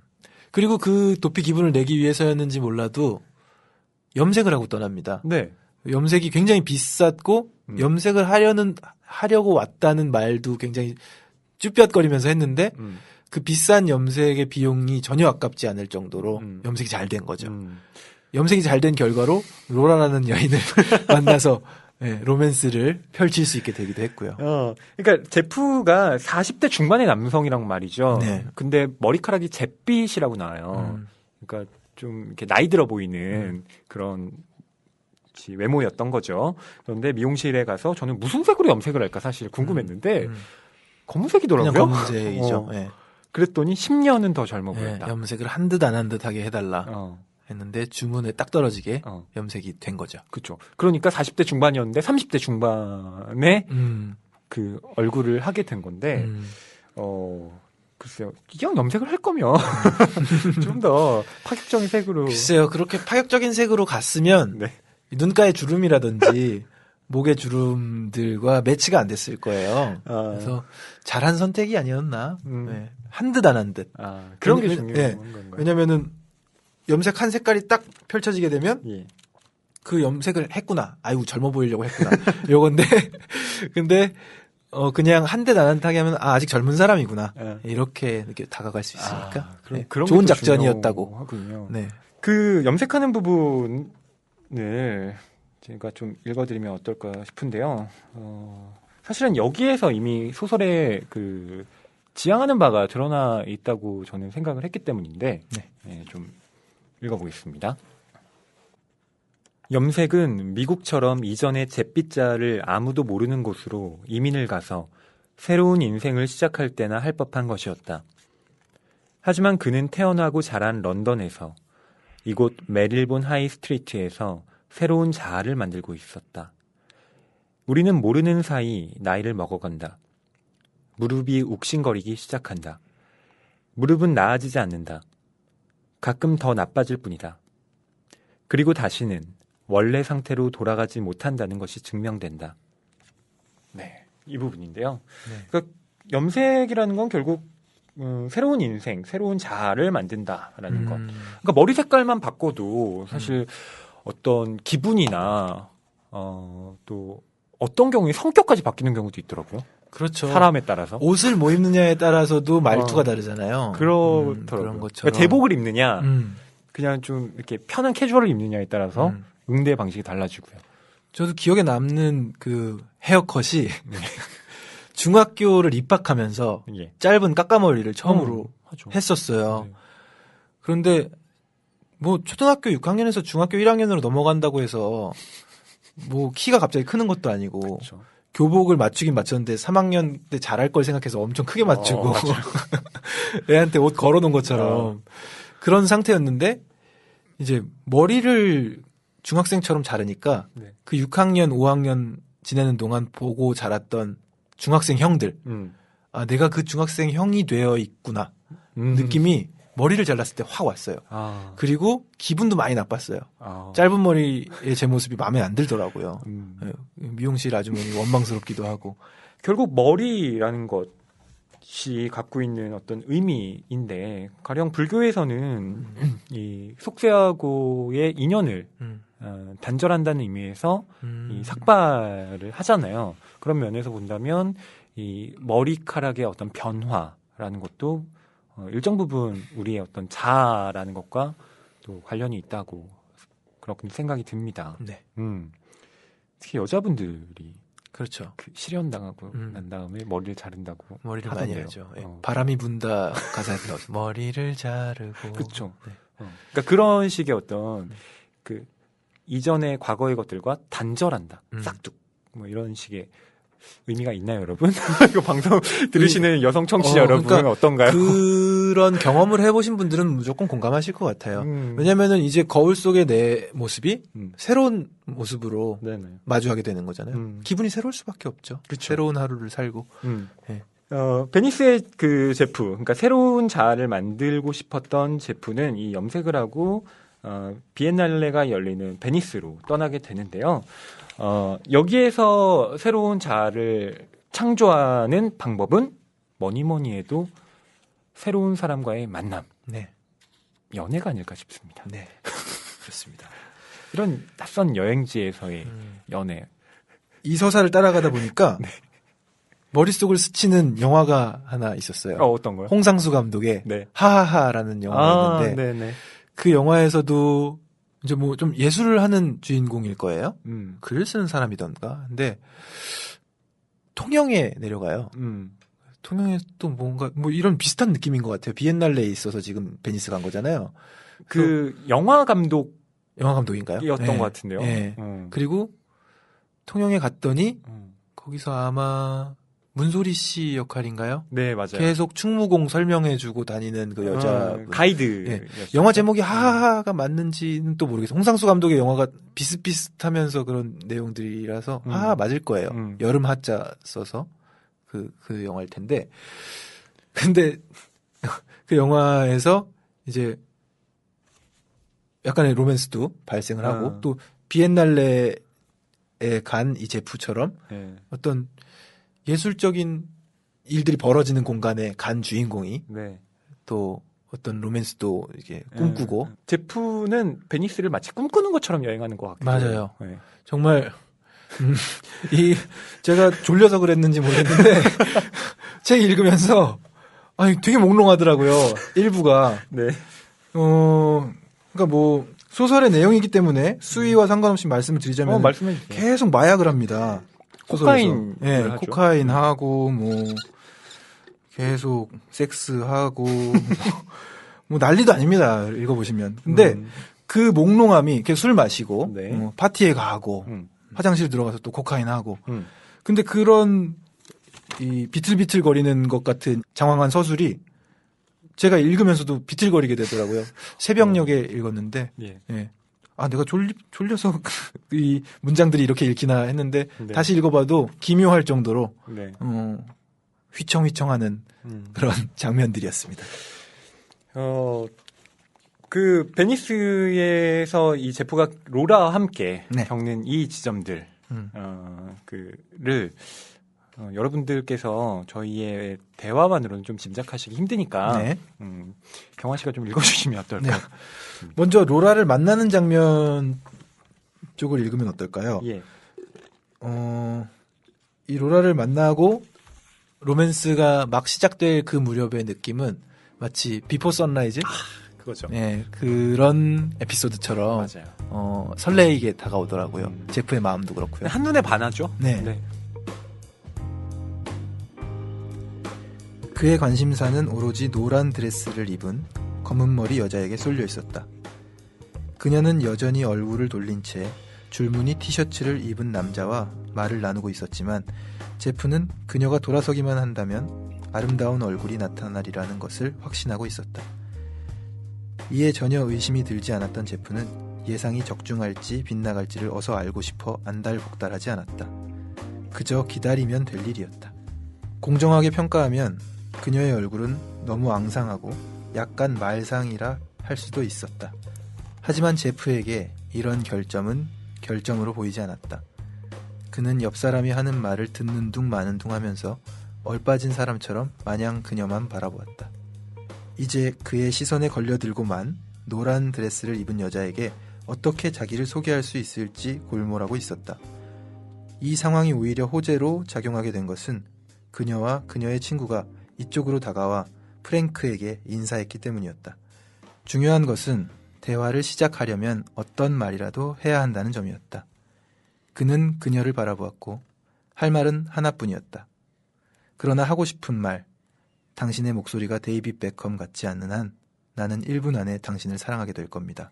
그리고 그 도피 기분을 내기 위해서였는지 몰라도 염색을 하고 떠납니다. 네. 염색이 굉장히 비쌌고 염색을 하려고 왔다는 말도 굉장히 쭈뼛거리면서 했는데 그 비싼 염색의 비용이 전혀 아깝지 않을 정도로 염색이 잘 된 거죠. 염색이 잘 된 결과로 로라라는 여인을 만나서 네, 로맨스를 펼칠 수 있게 되기도 했고요. 그러니까 제프가 40대 중반의 남성이란 말이죠. 네. 근데 머리카락이 잿빛이라고 나와요. 그러니까 좀 이렇게 나이 들어 보이는 그런 외모였던 거죠. 그런데 미용실에 가서 저는 무슨 색으로 염색을 할까 사실 궁금했는데 검은색이더라고요. 그냥 검은색이죠. 네. 그랬더니 10년은 더 젊어 보였다. 네, 염색을 한 듯 안 한 듯하게 해달라 했는데 주문에 딱 떨어지게 염색이 된 거죠. 그렇죠. 그러니까 40대 중반이었는데 30대 중반에 그 얼굴을 하게 된 건데 글쎄요. 이왕 염색을 할 거면 좀 더 파격적인 색으로. 글쎄요. 그렇게 파격적인 색으로 갔으면 네. 눈가의 주름이라든지 목의 주름들과 매치가 안 됐을 거예요. 그래서 잘한 선택이 아니었나. 네. 한 듯 안 한 듯. 그런 게 중요한 건가요? 왜냐면은 염색 한 색깔이 딱 펼쳐지게 되면 예. 그 염색을 했구나. 아이고 젊어 보이려고 했구나. 요건데 근데 그냥 한 듯 안 한 듯 하게 하면 아직 젊은 사람이구나. 이렇게 다가갈 수 있으니까. 네. 그런 좋은 작전이었다고. 하군요. 네. 그 염색하는 부분을 제가 좀 읽어드리면 어떨까 싶은데요. 사실은 여기에서 이미 소설에 그 지향하는 바가 드러나 있다고 저는 생각을 했기 때문인데 좀 읽어보겠습니다. 염색은 미국처럼 이전의 잿빛자를 아무도 모르는 곳으로 이민을 가서 새로운 인생을 시작할 때나 할 법한 것이었다. 하지만 그는 태어나고 자란 런던에서 이곳 메릴본 하이 스트리트에서 새로운 자아를 만들고 있었다. 우리는 모르는 사이 나이를 먹어간다. 무릎이 욱신거리기 시작한다. 무릎은 나아지지 않는다. 가끔 더 나빠질 뿐이다. 그리고 다시는 원래 상태로 돌아가지 못한다는 것이 증명된다. 네, 이 부분인데요. 그러니까 염색이라는 건 결국 새로운 인생, 새로운 자아를 만든다라는 것. 그러니까 머리 색깔만 바꿔도 사실 어떤 기분이나 또 어떤 경우에 성격까지 바뀌는 경우도 있더라고요. 그렇죠. 사람에 따라서. 옷을 뭐 입느냐에 따라서도 말투가 다르잖아요. 그렇더라고요. 그런 것처럼. 그러니까 대복을 입느냐, 그냥 좀 이렇게 편한 캐주얼을 입느냐에 따라서 응대 방식이 달라지고요. 저도 기억에 남는 그 헤어컷이 중학교를 입학하면서 짧은 까까머리를 처음으로 했었어요. 그런데 뭐 초등학교 6학년에서 중학교 1학년으로 넘어간다고 해서 뭐 키가 갑자기 크는 것도 아니고 그렇죠. 교복을 맞추긴 맞췄는데 3학년 때 잘할 걸 생각해서 엄청 크게 맞추고 애한테 옷 걸어놓은 것처럼 그런 상태였는데 이제 머리를 중학생처럼 자르니까 그 6학년, 5학년 지내는 동안 보고 자랐던 중학생 형들 아 내가 그 중학생 형이 되어 있구나 느낌이 머리를 잘랐을 때 확 왔어요. 그리고 기분도 많이 나빴어요. 짧은 머리의 제 모습이 마음에 안 들더라고요. 미용실 아주머니 원망스럽기도 하고. 결국 머리라는 것이 갖고 있는 어떤 의미인데 가령 불교에서는 이 속세하고의 인연을 단절한다는 의미에서 이 삭발을 하잖아요. 그런 면에서 본다면 이 머리카락의 어떤 변화라는 것도 일정 부분 우리의 어떤 자아라는 것과 또 관련이 있다고 그렇게 생각이 듭니다. 네. 특히 여자분들이 그렇죠. 그 실연당하고 난 다음에 머리를 자른다고 머리를 하던데요. 많이 하죠. 바람이 분다 가사에 나오죠. 머리를 자르고. 그렇죠. 그러니까 그런 식의 어떤 그 이전의 과거의 것들과 단절한다. 싹둑. 뭐 이런 식의 의미가 있나요, 여러분? 이거 방송 들으시는 여성 청취자 여러분은 그러니까 어떤가요? 그런 경험을 해보신 분들은 무조건 공감하실 것 같아요. 왜냐면은 이제 거울 속의 내 모습이 새로운 모습으로 마주하게 되는 거잖아요. 기분이 새로울 수밖에 없죠. 그쵸. 새로운 하루를 살고. 네. 베니스의 그 제프, 그러니까 새로운 자아를 만들고 싶었던 제프는 이 염색을 하고 비엔날레가 열리는 베니스로 떠나게 되는데요. 여기에서 새로운 자아를 창조하는 방법은 뭐니 해도 새로운 사람과의 만남, 연애가 아닐까 싶습니다. 네, 그렇습니다. 이런 낯선 여행지에서의 연애. 이 서사를 따라가다 보니까 머릿속을 스치는 영화가 하나 있었어요. 어떤 거요? 홍상수 감독의 하하하라는 영화가 있는데 그 영화에서도 이제 뭐 좀 예술을 하는 주인공일 거예요. 글을 쓰는 사람이던가. 근데 통영에 내려가요. 통영에 또 뭔가 뭐 이런 비슷한 느낌인 것 같아요. 비엔날레에 있어서 지금 베니스 간 거잖아요. 그 영화 감독인가요? 였던 것 같은데요. 네. 그리고 통영에 갔더니 거기서 아마 문소리 씨 역할인가요? 네, 맞아요. 계속 충무공 설명해주고 다니는 그 여자 가이드. 영화 제목이 하하가 맞는지는 또 모르겠어요. 홍상수 감독의 영화가 비슷비슷하면서 그런 내용들이라서 하하 맞을 거예요. 여름 하자 써서 그 영화일 텐데. 근데 그 영화에서 이제 약간의 로맨스도 발생을 하고 또 비엔날레에 간 이 제프처럼 네. 어떤 예술적인 일들이 벌어지는 공간에 간 주인공이 네. 또 어떤 로맨스도 이게 꿈꾸고 제프는 베니스를 마치 꿈꾸는 것처럼 여행하는 것 같아요. 맞아요. 네. 정말 제가 졸려서 그랬는지 모르겠는데 책 읽으면서 아니 되게 몽롱하더라고요. 일부가 네. 그러니까 뭐 소설의 내용이기 때문에 수위와 상관없이 말씀을 드리자면 말씀해 주세요. 계속 마약을 합니다. 코카인, 네, 코카인 하고 뭐 계속 섹스하고 뭐 난리도 아닙니다. 읽어보시면. 근데 그 몽롱함이 계속 술 마시고 네. 파티에 가고 화장실 들어가서 또 코카인 하고. 근데 그런 이 비틀비틀거리는 것 같은 장황한 서술이 제가 읽으면서도 비틀거리게 되더라고요. 새벽녘에 읽었는데, 예. 예. 아, 내가 졸려서 이 문장들이 이렇게 읽히나 했는데 네. 다시 읽어봐도 기묘할 정도로 네. 휘청휘청하는 그런 장면들이었습니다. 그 베니스에서 이 제프가 로라와 함께 네. 겪는 이 지점들, 그를 여러분들께서 저희의 대화만으로는 좀 짐작하시기 힘드니까 네. 경화 씨가 좀 읽어주시면 어떨까? 네. 먼저 로라를 만나는 장면 쪽을 읽으면 어떨까요? 예. 이 로라를 만나고 로맨스가 막 시작될 그 무렵의 느낌은 마치 비포 선라이즈? 그거죠. 네, 그런 에피소드처럼 맞아요. 설레이게 다가오더라고요. 제프의 마음도 그렇고요. 한눈에 반하죠. 네. 그의 관심사는 오로지 노란 드레스를 입은 검은 머리 여자에게 쏠려 있었다. 그녀는 여전히 얼굴을 돌린 채 줄무늬 티셔츠를 입은 남자와 말을 나누고 있었지만 제프는 그녀가 돌아서기만 한다면 아름다운 얼굴이 나타나리라는 것을 확신하고 있었다. 이에 전혀 의심이 들지 않았던 제프는 예상이 적중할지 빗나갈지를 어서 알고 싶어 안달복달하지 않았다. 그저 기다리면 될 일이었다. 공정하게 평가하면 그녀의 얼굴은 너무 앙상하고 약간 말상이라 할 수도 있었다. 하지만 제프에게 이런 결점은 결점으로 보이지 않았다. 그는 옆 사람이 하는 말을 듣는 둥 마는 둥 하면서 얼빠진 사람처럼 마냥 그녀만 바라보았다. 이제 그의 시선에 걸려들고만 노란 드레스를 입은 여자에게 어떻게 자기를 소개할 수 있을지 골몰하고 있었다. 이 상황이 오히려 호재로 작용하게 된 것은 그녀와 그녀의 친구가 이쪽으로 다가와 프랭크에게 인사했기 때문이었다. 중요한 것은 대화를 시작하려면 어떤 말이라도 해야 한다는 점이었다. 그는 그녀를 바라보았고 할 말은 하나뿐이었다. 그러나 하고 싶은 말, 당신의 목소리가 데이빗 베컴 같지 않는 한 나는 1분 안에 당신을 사랑하게 될 겁니다.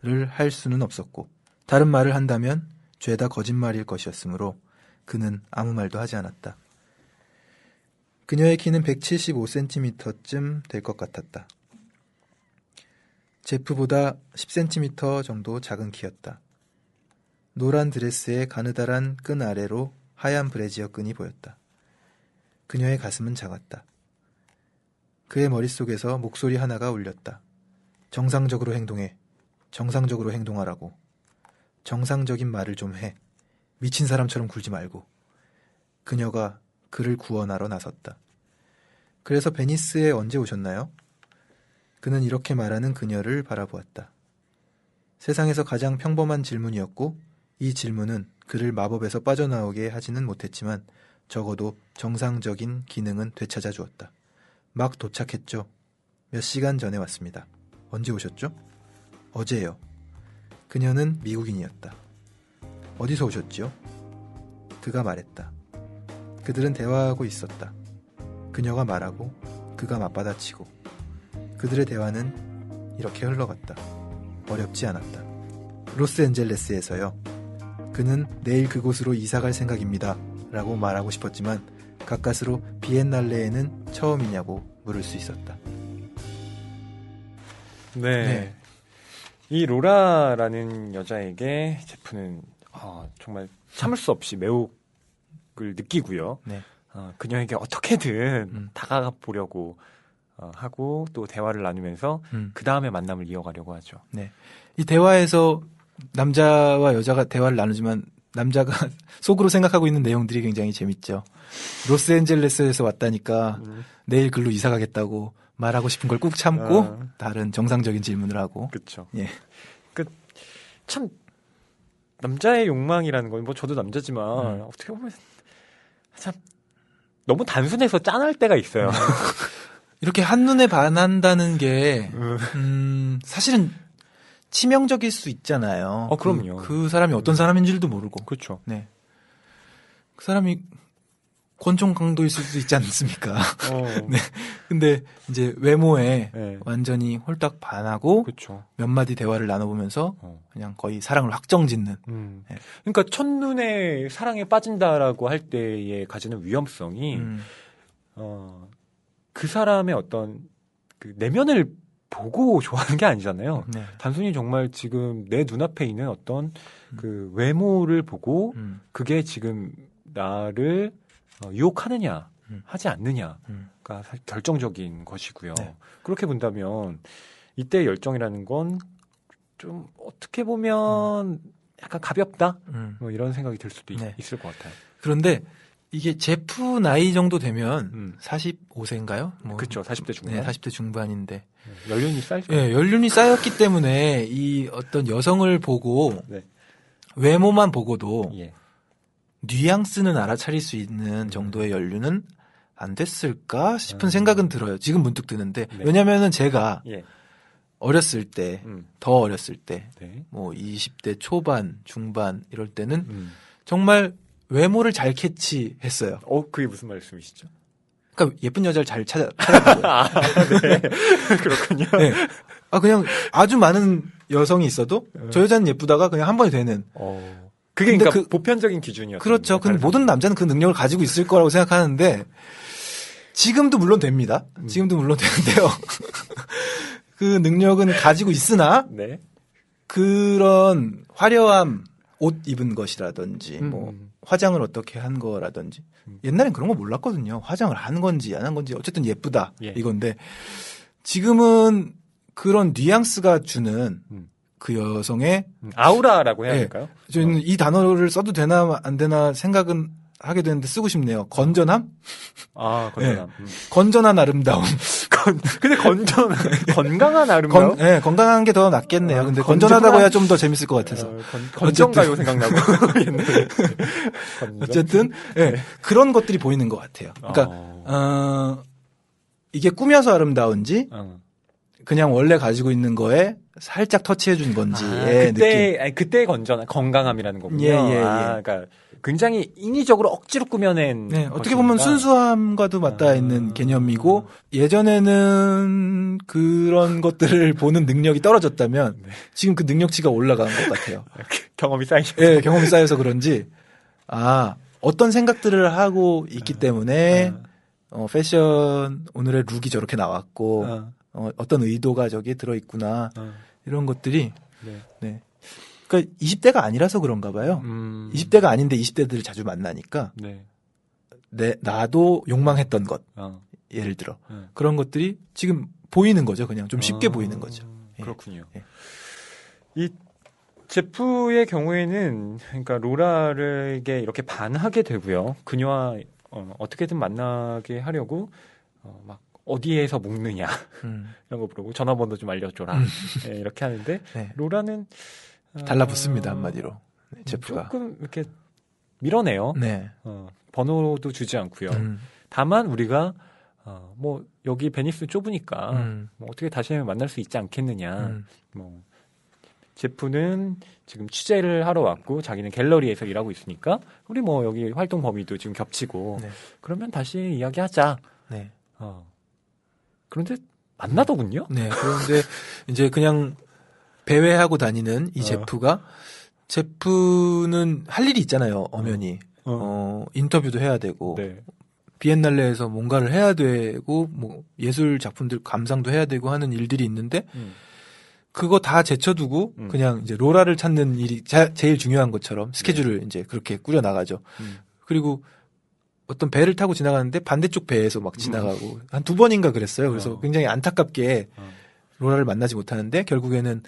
를 할 수는 없었고 다른 말을 한다면 죄다 거짓말일 것이었으므로 그는 아무 말도 하지 않았다. 그녀의 키는 175cm쯤 될 것 같았다. 제프보다 10cm 정도 작은 키였다. 노란 드레스의 가느다란 끈 아래로 하얀 브래지어 끈이 보였다. 그녀의 가슴은 작았다. 그의 머릿속에서 목소리 하나가 울렸다. 정상적으로 행동해. 정상적으로 행동하라고. 정상적인 말을 좀 해. 미친 사람처럼 굴지 말고. 그녀가 그를 구원하러 나섰다. 그래서 베니스에 언제 오셨나요? 그는 이렇게 말하는 그녀를 바라보았다. 세상에서 가장 평범한 질문이었고 이 질문은 그를 마법에서 빠져나오게 하지는 못했지만 적어도 정상적인 기능은 되찾아 주었다. 막 도착했죠. 몇 시간 전에 왔습니다. 언제 오셨죠? 어제요. 그녀는 미국인이었다. 어디서 오셨지요? 그가 말했다. 그들은 대화하고 있었다. 그녀가 말하고 그가 맞받아치고 그들의 대화는 이렇게 흘러갔다. 어렵지 않았다. 로스앤젤레스에서요. 그는 내일 그곳으로 이사갈 생각입니다. 라고 말하고 싶었지만 가까스로 비엔날레에는 처음이냐고 물을 수 있었다. 네. 이 로라라는 여자에게 제프는 정말 참을 수 없이 매혹을 느끼고요. 네. 그녀에게 어떻게든 다가가 보려고 하고 또 대화를 나누면서 그 다음에 만남을 이어가려고 하죠. 네. 이 대화에서 남자와 여자가 대화를 나누지만 남자가 속으로 생각하고 있는 내용들이 굉장히 재밌죠. 로스앤젤레스에서 왔다니까 내일 글로 이사 가겠다고 말하고 싶은 걸 꾹 참고 다른 정상적인 질문을 하고. 그렇죠. 예. 참 남자의 욕망이라는 건 뭐 저도 남자지만 어떻게 보면 참 너무 단순해서 짠할 때가 있어요. 이렇게 한눈에 반한다는 게 사실은 치명적일 수 있잖아요. 그럼요. 그 사람이 어떤 사람인 줄도 모르고. 그렇죠. 네. 그 사람이 권총 강도일 수도 있지 않습니까? 네. 근데 이제 외모에 네. 완전히 홀딱 반하고 그렇죠. 몇 마디 대화를 나눠보면서 그냥 거의 사랑을 확정짓는. 네. 그러니까 첫눈에 사랑에 빠진다라고 할 때에 가지는 위험성이 그 사람의 어떤 그 내면을 보고 좋아하는 게 아니잖아요. 네. 단순히 정말 지금 내 눈앞에 있는 어떤 그 외모를 보고 그게 지금 나를 유혹하느냐 하지 않느냐가 결정적인 것이고요. 네. 그렇게 본다면 이때의 열정이라는 건 좀 어떻게 보면 약간 가볍다 뭐 이런 생각이 들 수도 네. 있을 것 같아요. 그런데 이게 제프 나이 정도 되면 45세인가요? 뭐 그렇죠. 40대 중반. 네, 40대 중반인데 연륜이 쌓이죠. 네, 연륜이 쌓였기 때문에 이 어떤 여성을 보고 네. 외모만 보고도 예. 뉘앙스는 알아차릴 수 있는 정도의 연륜은 안 됐을까 싶은 생각은 들어요. 지금 문득 드는데 네. 왜냐면은 제가 예. 어렸을 때, 더 어렸을 때, 네. 뭐 20대 초반, 중반 이럴 때는 정말 외모를 잘 캐치했어요. 그게 무슨 말씀이시죠? 그러니까 예쁜 여자를 잘 찾아보고요. 아, 네. 그렇군요. 네. 그냥 아주 많은 여성이 있어도 저 여자는 예쁘다가 그냥 한 번에 되는. 그게 그러니까 보편적인 기준이었죠. 그렇죠. 근데 모든 남자는 그 능력을 가지고 있을 거라고 생각하는데 지금도 물론 됩니다. 지금도 물론 되는데요. 그 능력은 가지고 있으나 네. 그런 화려함, 옷 입은 것이라든지 뭐 화장을 어떻게 한 거라든지 옛날엔 그런 거 몰랐거든요. 화장을 한 건지 안 한 건지 어쨌든 예쁘다 이건데 지금은 그런 뉘앙스가 주는 그 여성의 아우라라고 해야 될까요? 저는 이 단어를 써도 되나 안 되나 생각은 하게 되는데 쓰고 싶네요. 건전함? 건전함. 네. 건전한 아름다움. 근데 건강한 아름다움? 네, 건강한 게 더 낫겠네요. 근데 건전하다고 해야 좀 더 재밌을 것 같아서. 건전가요 생각나고. 어쨌든, 네, 그런 것들이 보이는 것 같아요. 그러니까, 이게 꾸며서 아름다운지, 그냥 원래 가지고 있는 거에 살짝 터치해준 건지의 느낌. 그때 건강함이라는 거군요. 예. 그러니까 굉장히 인위적으로 억지로 꾸며낸. 네, 어떻게 보면 순수함과도 맞닿아 있는 개념이고 예전에는 그런 것들을 보는 능력이 떨어졌다면 지금 그 능력치가 올라간 것 같아요. 경험이 쌓이셔서. 네, 경험이 쌓여서 그런지 어떤 생각들을 하고 있기 때문에 패션 오늘의 룩이 저렇게 나왔고 어떤 의도가 저기에 들어있구나 이런 것들이 네. 그러니까 20대가 아니라서 그런가 봐요. 20대가 아닌데 20대들을 자주 만나니까 나도 욕망했던 것 예를 들어 그런 것들이 지금 보이는 거죠. 그냥 좀 쉽게 보이는 거죠. 그렇군요. 이 제프의 경우에는 그러니까 로라에게 이렇게 반하게 되고요. 그녀와 어떻게든 만나게 하려고 막 어디에서 묵느냐 이런 거 물어보고 전화번호 좀 알려줘라 이렇게 하는데 로라는 달라붙습니다 한마디로 제프가 조금 이렇게 밀어내요. 네. 번호도 주지 않고요. 다만 우리가 뭐 여기 베니스 좁으니까 뭐 어떻게 다시 만날 수 있지 않겠느냐. 뭐 제프는 지금 취재를 하러 왔고 자기는 갤러리에서 일하고 있으니까 우리 뭐 여기 활동 범위도 지금 겹치고 그러면 다시 이야기하자. 네. 그런데 만나더군요. 네. 그런데 이제 그냥 배회하고 다니는 이 제프는 할 일이 있잖아요. 엄연히. 인터뷰도 해야 되고 비엔날레에서 뭔가를 해야 되고 뭐 예술 작품들 감상도 해야 되고 하는 일들이 있는데 그거 다 제쳐두고 그냥 이제 로라를 찾는 일이 제일 중요한 것처럼 스케줄을 이제 그렇게 꾸려 나가죠. 그리고 어떤 배를 타고 지나가는데 반대쪽 배에서 막 지나가고 한 2번인가 그랬어요. 그래서 굉장히 안타깝게 로라를 만나지 못하는데 결국에는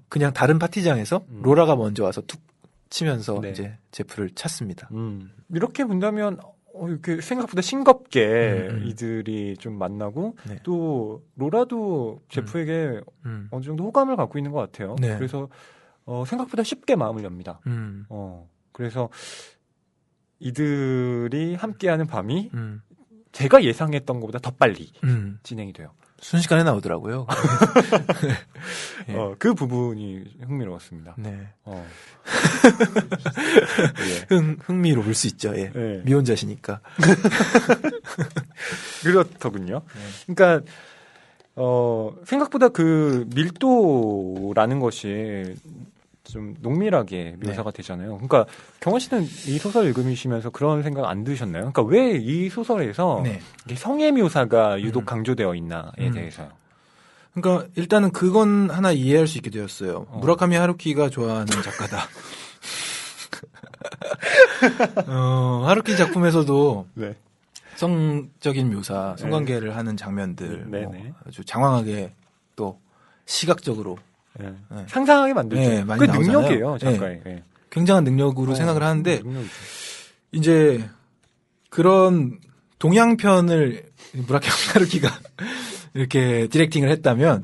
그냥 다른 파티장에서 로라가 먼저 와서 툭 치면서 네. 이제 제프를 찾습니다. 이렇게 본다면 이렇게 생각보다 싱겁게 이들이 좀 만나고 네. 또 로라도 제프에게 어느 정도 호감을 갖고 있는 것 같아요. 네. 그래서 생각보다 쉽게 마음을 엽니다. 그래서 이들이 함께하는 밤이 제가 예상했던 것보다 더 빨리 진행이 돼요. 순식간에 나오더라고요. 예. 그 부분이 흥미로웠습니다. 네. 예. 흥미로울 수 있죠. 예. 예. 미혼자시니까. 그렇더군요. 그러니까 생각보다 그 밀도라는 것이 좀 농밀하게 묘사가 되잖아요. 그러니까 경원 씨는 이 소설 읽으시면서 그런 생각 안 드셨나요? 그러니까 왜 이 소설에서 네. 성의 묘사가 유독 강조되어 있나에 대해서요. 그러니까 일단은 그건 하나 이해할 수 있게 되었어요. 무라카미 하루키가 좋아하는 작가다. 하루키 작품에서도 네. 성적인 묘사, 성관계를 하는 장면들 뭐 네. 아주 장황하게 또 시각적으로 네. 상상하게 만들죠. 네, 많이 그 나오잖아요. 능력이에요, 작가의. 네. 굉장한 능력으로 생각을 하는데 능력이죠. 이제 그런 동양편을 무라카미 하루키가 이렇게 디렉팅을 했다면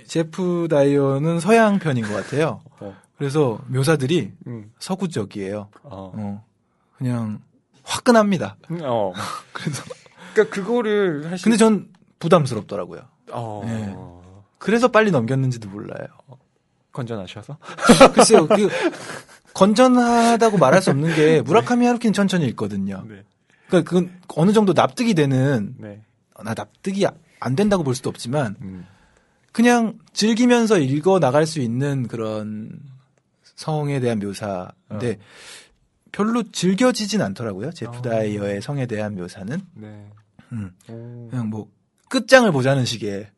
제프 다이어는 서양편인 것 같아요. 그래서 묘사들이 서구적이에요. 그냥 화끈합니다. 그래서 그러니까 그거를 사실 근데 전 부담스럽더라고요. 네. 그래서 빨리 넘겼는지도 몰라요. 건전하셔서? 글쎄요, 건전하다고 말할 수 없는 게 무라카미 하루키는 천천히 읽거든요. 네. 그러니까 그건 어느 정도 납득이 되는, 네. 납득이 안 된다고 볼 수도 없지만 그냥 즐기면서 읽어 나갈 수 있는 그런 성에 대한 묘사인데 별로 즐겨지진 않더라고요. 제프 다이어의 성에 대한 묘사는. 네. 그냥 뭐 끝장을 보자는 식의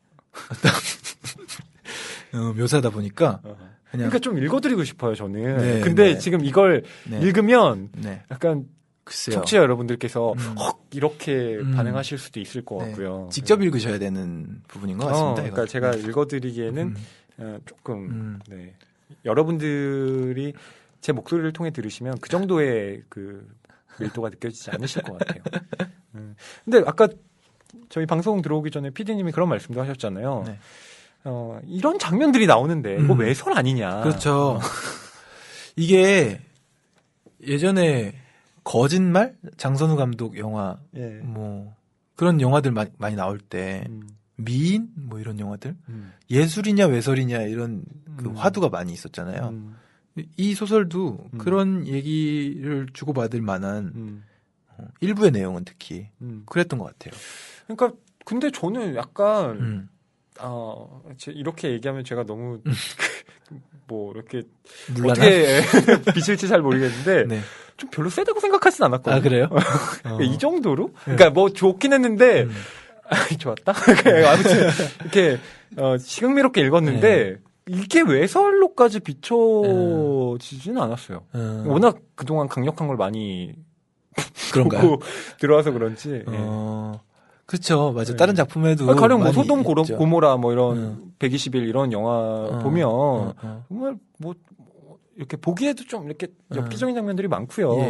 묘사다 보니까 그냥 그러니까 좀 읽어드리고 싶어요, 저는. 네, 근데 네. 지금 이걸 네. 읽으면 네. 약간 글쎄요. 청취자 여러분들께서 이렇게 반응하실 수도 있을 것 네. 같고요. 직접 읽으셔야 되는 부분인 것 같습니다. 그러니까 이건. 제가 읽어드리기에는 조금 네. 여러분들이 제 목소리를 통해 들으시면 그 정도의 그 밀도가 느껴지지 않으실 것 같아요. 근데 아까 저희 방송 들어오기 전에 PD님이 그런 말씀도 하셨잖아요. 네. 이런 장면들이 나오는데 이거 외설 아니냐. 그렇죠. 이게 예전에 거짓말? 장선우 감독 영화 예. 뭐 그런 영화들 많이 나올 때 미인 뭐 이런 영화들 예술이냐 외설이냐 이런 그 화두가 많이 있었잖아요. 이 소설도 그런 얘기를 주고받을 만한 일부의 내용은 특히 그랬던 것 같아요. 그러니까 근데 저는 약간 이렇게 얘기하면 제가 너무 뭐 이렇게 물란한? 어떻게 비칠지 잘 모르겠는데 네. 좀 별로 세다고 생각하진 않았거든요. 아 그래요? 이 정도로? 그러니까 뭐 좋긴 했는데 좋았다. 아무튼 이렇게 시흥미롭게 읽었는데 이게 외설로까지 비춰지지는 않았어요. 워낙 그동안 강력한 걸 많이 그런가요? 보고 들어와서 그런지. 그렇죠. 맞아. 다른 작품에도 가령 뭐 많이 소돔 있죠. 고모라 뭐 이런 120일 이런 영화 보면 정말 뭐 이렇게 보기에도 좀 이렇게 엽기적인 장면들이 많고요.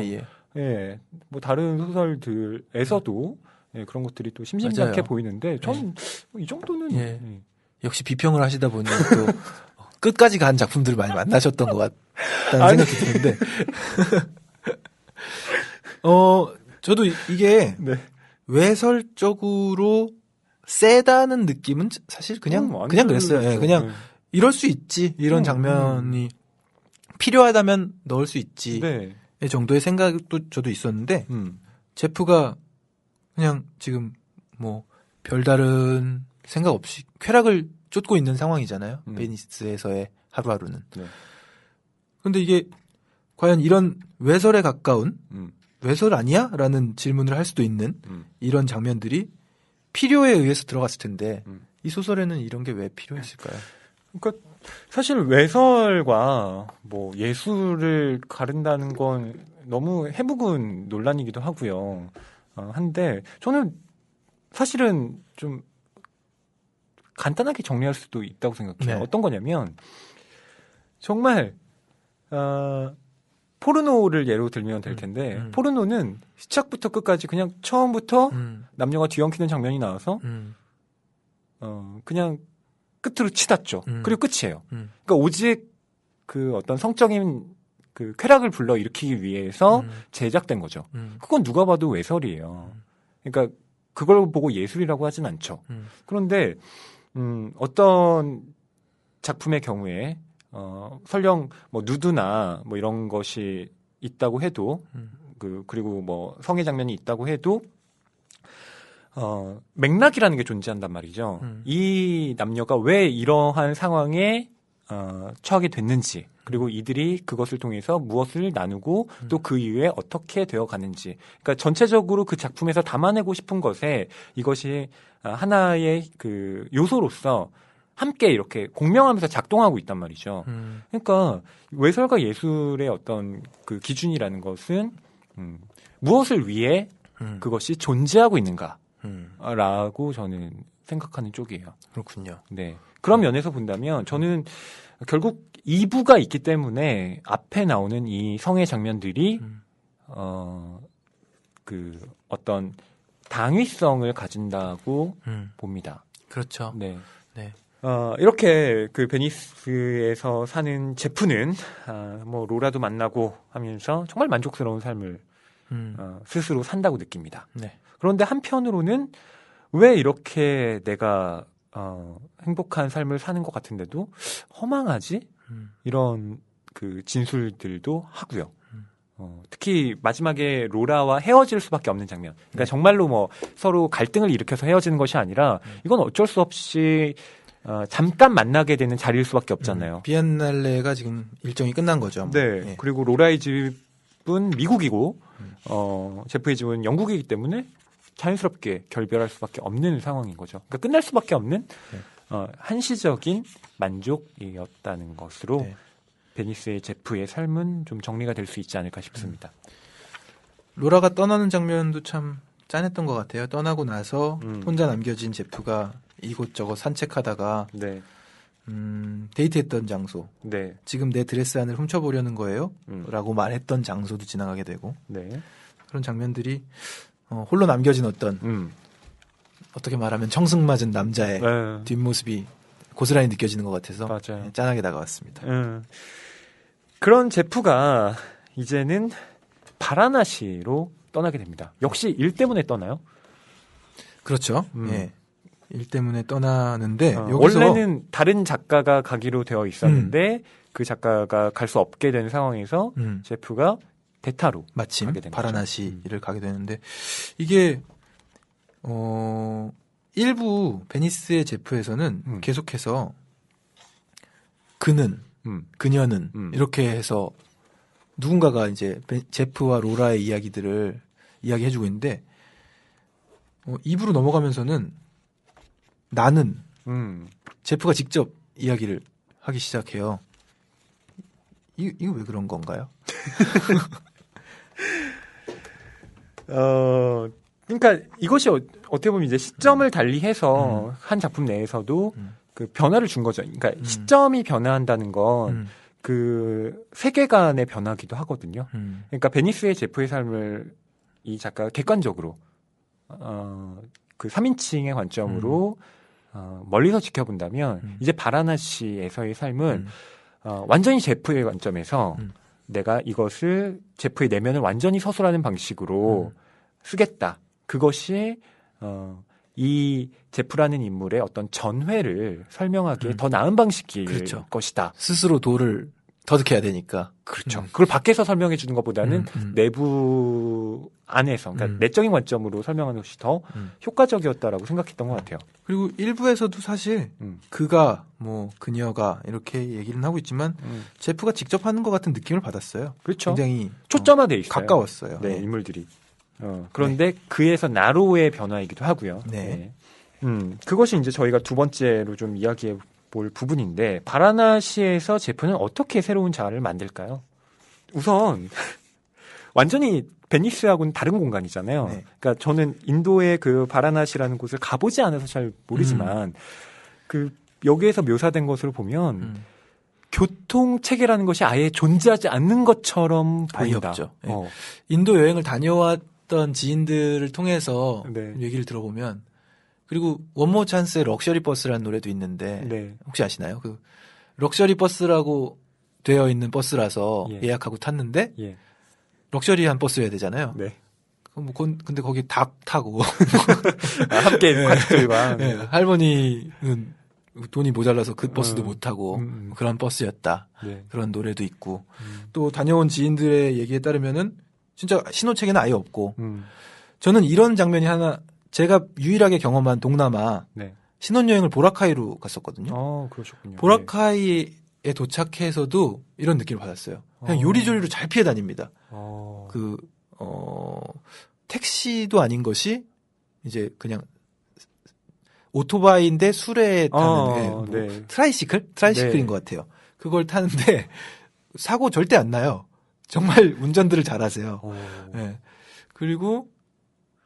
예. 뭐 다른 소설들에서도 그런 것들이 또 심심찮게 맞아요. 보이는데 저는 이 정도는 역시 비평을 하시다 보니 또 끝까지 간 작품들을 많이 만나셨던 것 같다는 생각이 드는데 저도 이게 외설적으로 세다는 느낌은 사실 그냥 그랬어요. 예, 그냥 이럴 수 있지. 이런 장면이 필요하다면 넣을 수 있지. 이 정도의 생각도 저도 있었는데 제프가 그냥 지금 뭐 별다른 생각 없이 쾌락을 쫓고 있는 상황이잖아요. 베니스에서의 하루하루는. 근데 이게 과연 이런 외설에 가까운 외설 아니야? 라는 질문을 할 수도 있는 이런 장면들이 필요에 의해서 들어갔을 텐데 이 소설에는 이런 게 왜 필요했을까요? 그러니까 사실 외설과 뭐 예술을 가른다는 건 너무 해묵은 논란이기도 하고요. 한데 저는 사실은 좀 간단하게 정리할 수도 있다고 생각해요. 네. 어떤 거냐면 정말 포르노를 예로 들면 될 텐데 포르노는 시작부터 끝까지 그냥 처음부터 남녀가 뒤엉키는 장면이 나와서 그냥 끝으로 치닫죠. 그리고 끝이에요. 그러니까 오직 그 어떤 성적인 그 쾌락을 불러일으키기 위해서 제작된 거죠. 그건 누가 봐도 외설이에요. 그러니까 그걸 보고 예술이라고 하진 않죠. 그런데 어떤 작품의 경우에 설령 뭐 누드나 뭐 이런 것이 있다고 해도 그리고 뭐 성의 장면이 있다고 해도 맥락이라는 게 존재한단 말이죠. 이 남녀가 왜 이러한 상황에 처하게 됐는지, 그리고 이들이 그것을 통해서 무엇을 나누고 또 그 이후에 어떻게 되어 가는지. 그러니까 전체적으로 그 작품에서 담아내고 싶은 것에 이것이 하나의 그 요소로서 함께 이렇게 공명하면서 작동하고 있단 말이죠. 그러니까 외설과 예술의 어떤 그 기준이라는 것은 무엇을 위해 그것이 존재하고 있는가라고 저는 생각하는 쪽이에요. 그렇군요. 네. 그런 면에서 본다면 저는 결국 2부가 있기 때문에 앞에 나오는 이 성의 장면들이 그 어떤 당위성을 가진다고 봅니다. 그렇죠. 네. 네. 이렇게 그 베니스에서 사는 제프는 뭐 로라도 만나고 하면서 정말 만족스러운 삶을 스스로 산다고 느낍니다. 네. 그런데 한편으로는 왜 이렇게 내가 행복한 삶을 사는 것 같은데도 허망하지? 이런 그 진술들도 하고요. 특히 마지막에 로라와 헤어질 수밖에 없는 장면. 그러니까 정말로 뭐 서로 갈등을 일으켜서 헤어지는 것이 아니라 이건 어쩔 수 없이 잠깐 만나게 되는 자리일 수밖에 없잖아요. 비엔날레가 지금 일정이 끝난 거죠. 네. 예. 그리고 로라의 집은 미국이고 제프의 집은 영국이기 때문에 자연스럽게 결별할 수밖에 없는 상황인 거죠. 그러니까 끝날 수밖에 없는 한시적인 만족이었다는 것으로 네. 베니스의 제프의 삶은 좀 정리가 될 수 있지 않을까 싶습니다. 로라가 떠나는 장면도 참 짠했던 것 같아요. 떠나고 나서 혼자 남겨진 제프가 이곳저곳 산책하다가 네. 데이트했던 장소, 네. 지금 내 드레스 안을 훔쳐보려는 거예요? 라고 말했던 장소도 지나가게 되고 네. 그런 장면들이 홀로 남겨진 어떤 어떻게 말하면 청승맞은 남자의 네. 뒷모습이 고스란히 느껴지는 것 같아서 맞아요. 짠하게 다가왔습니다. 그런 제프가 이제는 바라나시로 떠나게 됩니다. 역시 일 때문에 떠나요? 그렇죠. 예. 일 때문에 떠나는데 여기서 원래는 다른 작가가 가기로 되어 있었는데 그 작가가 갈 수 없게 된 상황에서 제프가 대타로 마침 가게 된 바라나시를 가게 되는데 이게 일부 베니스의 제프에서는 계속해서 그는 그녀는 이렇게 해서 누군가가 이제 제프와 로라의 이야기들을 이야기해주고 있는데 2부로 넘어가면서는 나는 제프가 직접 이야기를 하기 시작해요. 이거 왜 그런 건가요? 그러니까 이것이 어떻게 보면 이제 시점을 달리해서 한 작품 내에서도 그 변화를 준 거죠. 그러니까 시점이 변화한다는 건 그 세계관의 변화기도 하거든요. 그러니까 베니스의 제프의 삶을 이 작가가 객관적으로 그 3인칭의 관점으로 멀리서 지켜본다면 이제 바라나시에서의 삶은 완전히 제프의 관점에서 내가 이것을 제프의 내면을 완전히 서술하는 방식으로 쓰겠다. 그것이 이 제프라는 인물의 어떤 전회를 설명하기에 더 나은 방식일 그렇죠. 것이다. 스스로 도를 터득해야 되니까. 그렇죠. 그걸 밖에서 설명해 주는 것보다는 내부 안에서, 그러니까 내적인 관점으로 설명하는 것이 더 효과적이었다라고 생각했던 것 같아요. 그리고 일부에서도 사실 그가 뭐 그녀가 이렇게 얘기는 하고 있지만 제프가 직접 하는 것 같은 느낌을 받았어요. 그렇죠. 굉장히 초점화돼 있어요. 가까웠어요. 네, 인물들이. 그런데 그에서 나로의 변화이기도 하고요. 네. 그것이 이제 저희가 두 번째로 좀 이야기해 볼 부분인데 바라나시에서 제프는 어떻게 새로운 자아를 만들까요? 우선 완전히 베니스하고는 다른 공간이잖아요. 네. 그러니까 저는 인도의 그 바라나시라는 곳을 가보지 않아서 잘 모르지만 그 여기에서 묘사된 것으로 보면 교통 체계라는 것이 아예 존재하지 않는 것처럼 보인다. 없죠. 네. 인도 여행을 다녀왔던 지인들을 통해서 네. 얘기를 들어보면 그리고 원모 찬스의 럭셔리 버스라는 노래도 있는데 네. 혹시 아시나요? 그 럭셔리 버스라고 되어 있는 버스라서 예약하고 탔는데 럭셔리한 버스여야 되잖아요. 네. 근데 거기 닭 타고 함께 가족들과 네. 할머니는 돈이 모자라서 그 버스도 못 타고 그런 버스였다. 네. 그런 노래도 있고 또 다녀온 지인들의 얘기에 따르면은 진짜 신호체계는 아예 없고 저는 이런 장면이 하나 제가 유일하게 경험한 동남아 네. 신혼여행을 보라카이로 갔었거든요. 그러셨군요. 보라카이에 도착해서도 이런 느낌을 받았어요. 그냥 요리조리로 잘 피해 다닙니다. 택시도 아닌 것이 이제 그냥 오토바이인데 수레에 타는 네. 트라이시클인 네. 것 같아요. 그걸 타는데 사고 절대 안 나요. 정말 운전들을 잘하세요. 네. 그리고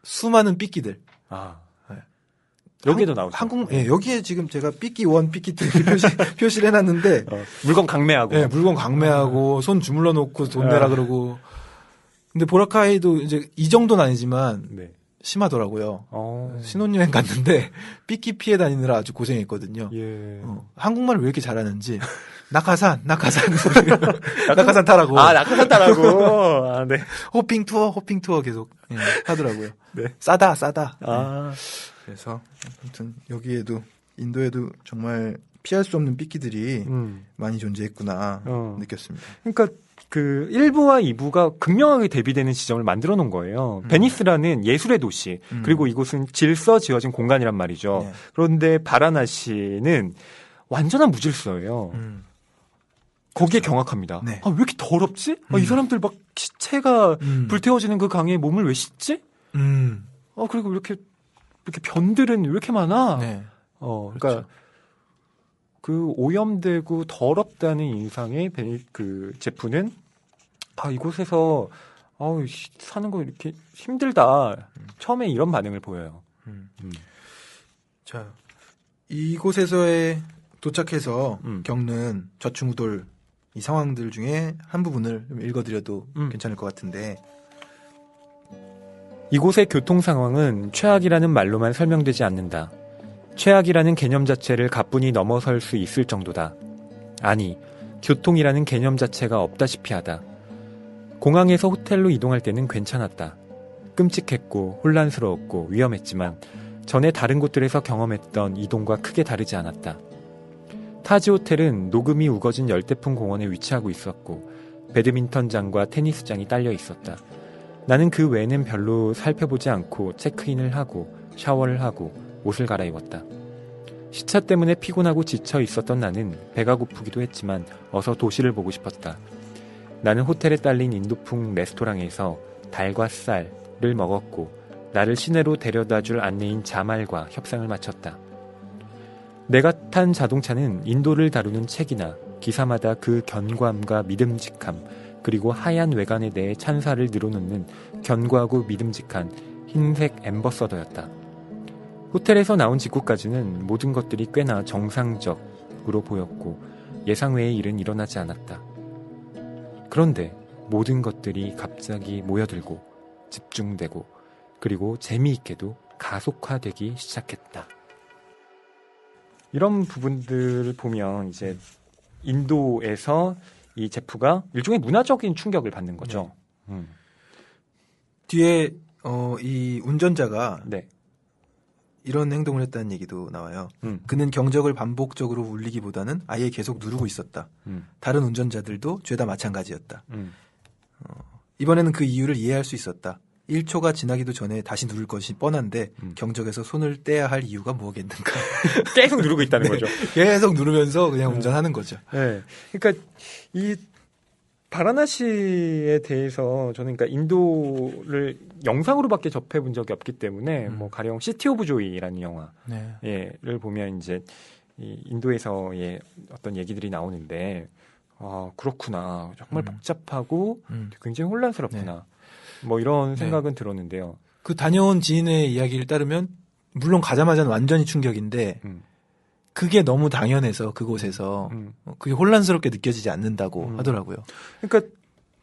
수많은 삐끼들. 네. 여기에도 나오죠. 여기에 지금 제가 삐끼 1, 삐끼 2 표시를 해놨는데 물건 강매하고, 네, 물건 강매하고 손 주물러 놓고 돈 내라 그러고. 근데 보라카이도 이제 이 정도는 아니지만. 네. 심하더라고요. 신혼여행 갔는데 삐끼 피해 다니느라 아주 고생했거든요. 한국말을 왜 이렇게 잘하는지 낙하산 낙하산 타라고. 낙하산 타라고. 네. 호핑 투어 계속 하더라고요. 네. 싸다. 그래서 아무튼 여기에도 인도에도 정말 피할 수 없는 삐끼들이 많이 존재했구나 느꼈습니다. 그러니까 그 1부와 2부가 극명하게 대비되는 지점을 만들어 놓은 거예요. 베니스라는 예술의 도시, 그리고 이곳은 질서 지어진 공간이란 말이죠. 네. 그런데 바라나시는 완전한 무질서예요. 거기에 그렇죠. 경악합니다. 네. 왜 이렇게 더럽지? 이 사람들 막 시체가 불태워지는 그 강에 몸을 왜 씻지? 그리고 이렇게 변들은 왜 이렇게 많아? 네. 그러니까 그렇죠. 그 오염되고 더럽다는 인상의 그 제프는 이곳에서 사는 거 이렇게 힘들다. 처음에 이런 반응을 보여요. 자, 이곳에서의 도착해서 겪는 좌충우돌 이 상황들 중에 한 부분을 읽어드려도 괜찮을 것 같은데 이곳의 교통 상황은 최악이라는 말로만 설명되지 않는다. 최악이라는 개념 자체를 가뿐히 넘어설 수 있을 정도다. 아니, 교통이라는 개념 자체가 없다시피 하다. 공항에서 호텔로 이동할 때는 괜찮았다. 끔찍했고 혼란스러웠고 위험했지만 전에 다른 곳들에서 경험했던 이동과 크게 다르지 않았다. 타지 호텔은 녹음이 우거진 열대풍 공원에 위치하고 있었고 배드민턴장과 테니스장이 딸려 있었다. 나는 그 외에는 별로 살펴보지 않고 체크인을 하고 샤워를 하고 옷을 갈아입었다. 시차 때문에 피곤하고 지쳐 있었던 나는 배가 고프기도 했지만 어서 도시를 보고 싶었다. 나는 호텔에 딸린 인도풍 레스토랑에서 닭과 쌀을 먹었고 나를 시내로 데려다줄 안내인 자말과 협상을 마쳤다. 내가 탄 자동차는 인도를 다루는 책이나 기사마다 그 견고함과 믿음직함 그리고 하얀 외관에 대해 찬사를 늘어놓는 견고하고 믿음직한 흰색 앰버서더였다. 호텔에서 나온 직후까지는 모든 것들이 꽤나 정상적으로 보였고 예상 외의 일은 일어나지 않았다. 그런데 모든 것들이 갑자기 모여들고 집중되고 그리고 재미있게도 가속화되기 시작했다. 이런 부분들을 보면 이제 인도에서 이 제프가 일종의 문화적인 충격을 받는 거죠. 뒤에 이 운전자가 네. 이런 행동을 했다는 얘기도 나와요. 그는 경적을 반복적으로 울리기보다는 아예 계속 누르고 있었다. 다른 운전자들도 죄다 마찬가지였다. 이번에는 그 이유를 이해할 수 있었다. 1초가 지나기도 전에 다시 누를 것이 뻔한데 경적에서 손을 떼야 할 이유가 뭐겠는가. 계속 누르고 있다는 거죠. 계속 누르면서 그냥 운전하는 거죠. 네. 그러니까 이 바라나시에 대해서 저는 그러니까 인도를 영상으로밖에 접해본 적이 없기 때문에 뭐 가령 시티 오브 조이라는 영화를 보면 이제 이 인도에서의 어떤 얘기들이 나오는데 그렇구나. 정말 복잡하고 굉장히 혼란스럽구나. 뭐 이런 생각은 들었는데요. 그 다녀온 지인의 이야기를 따르면 물론 가자마자는 완전히 충격인데 그게 너무 당연해서 그곳에서 그게 혼란스럽게 느껴지지 않는다고 하더라고요. 그러니까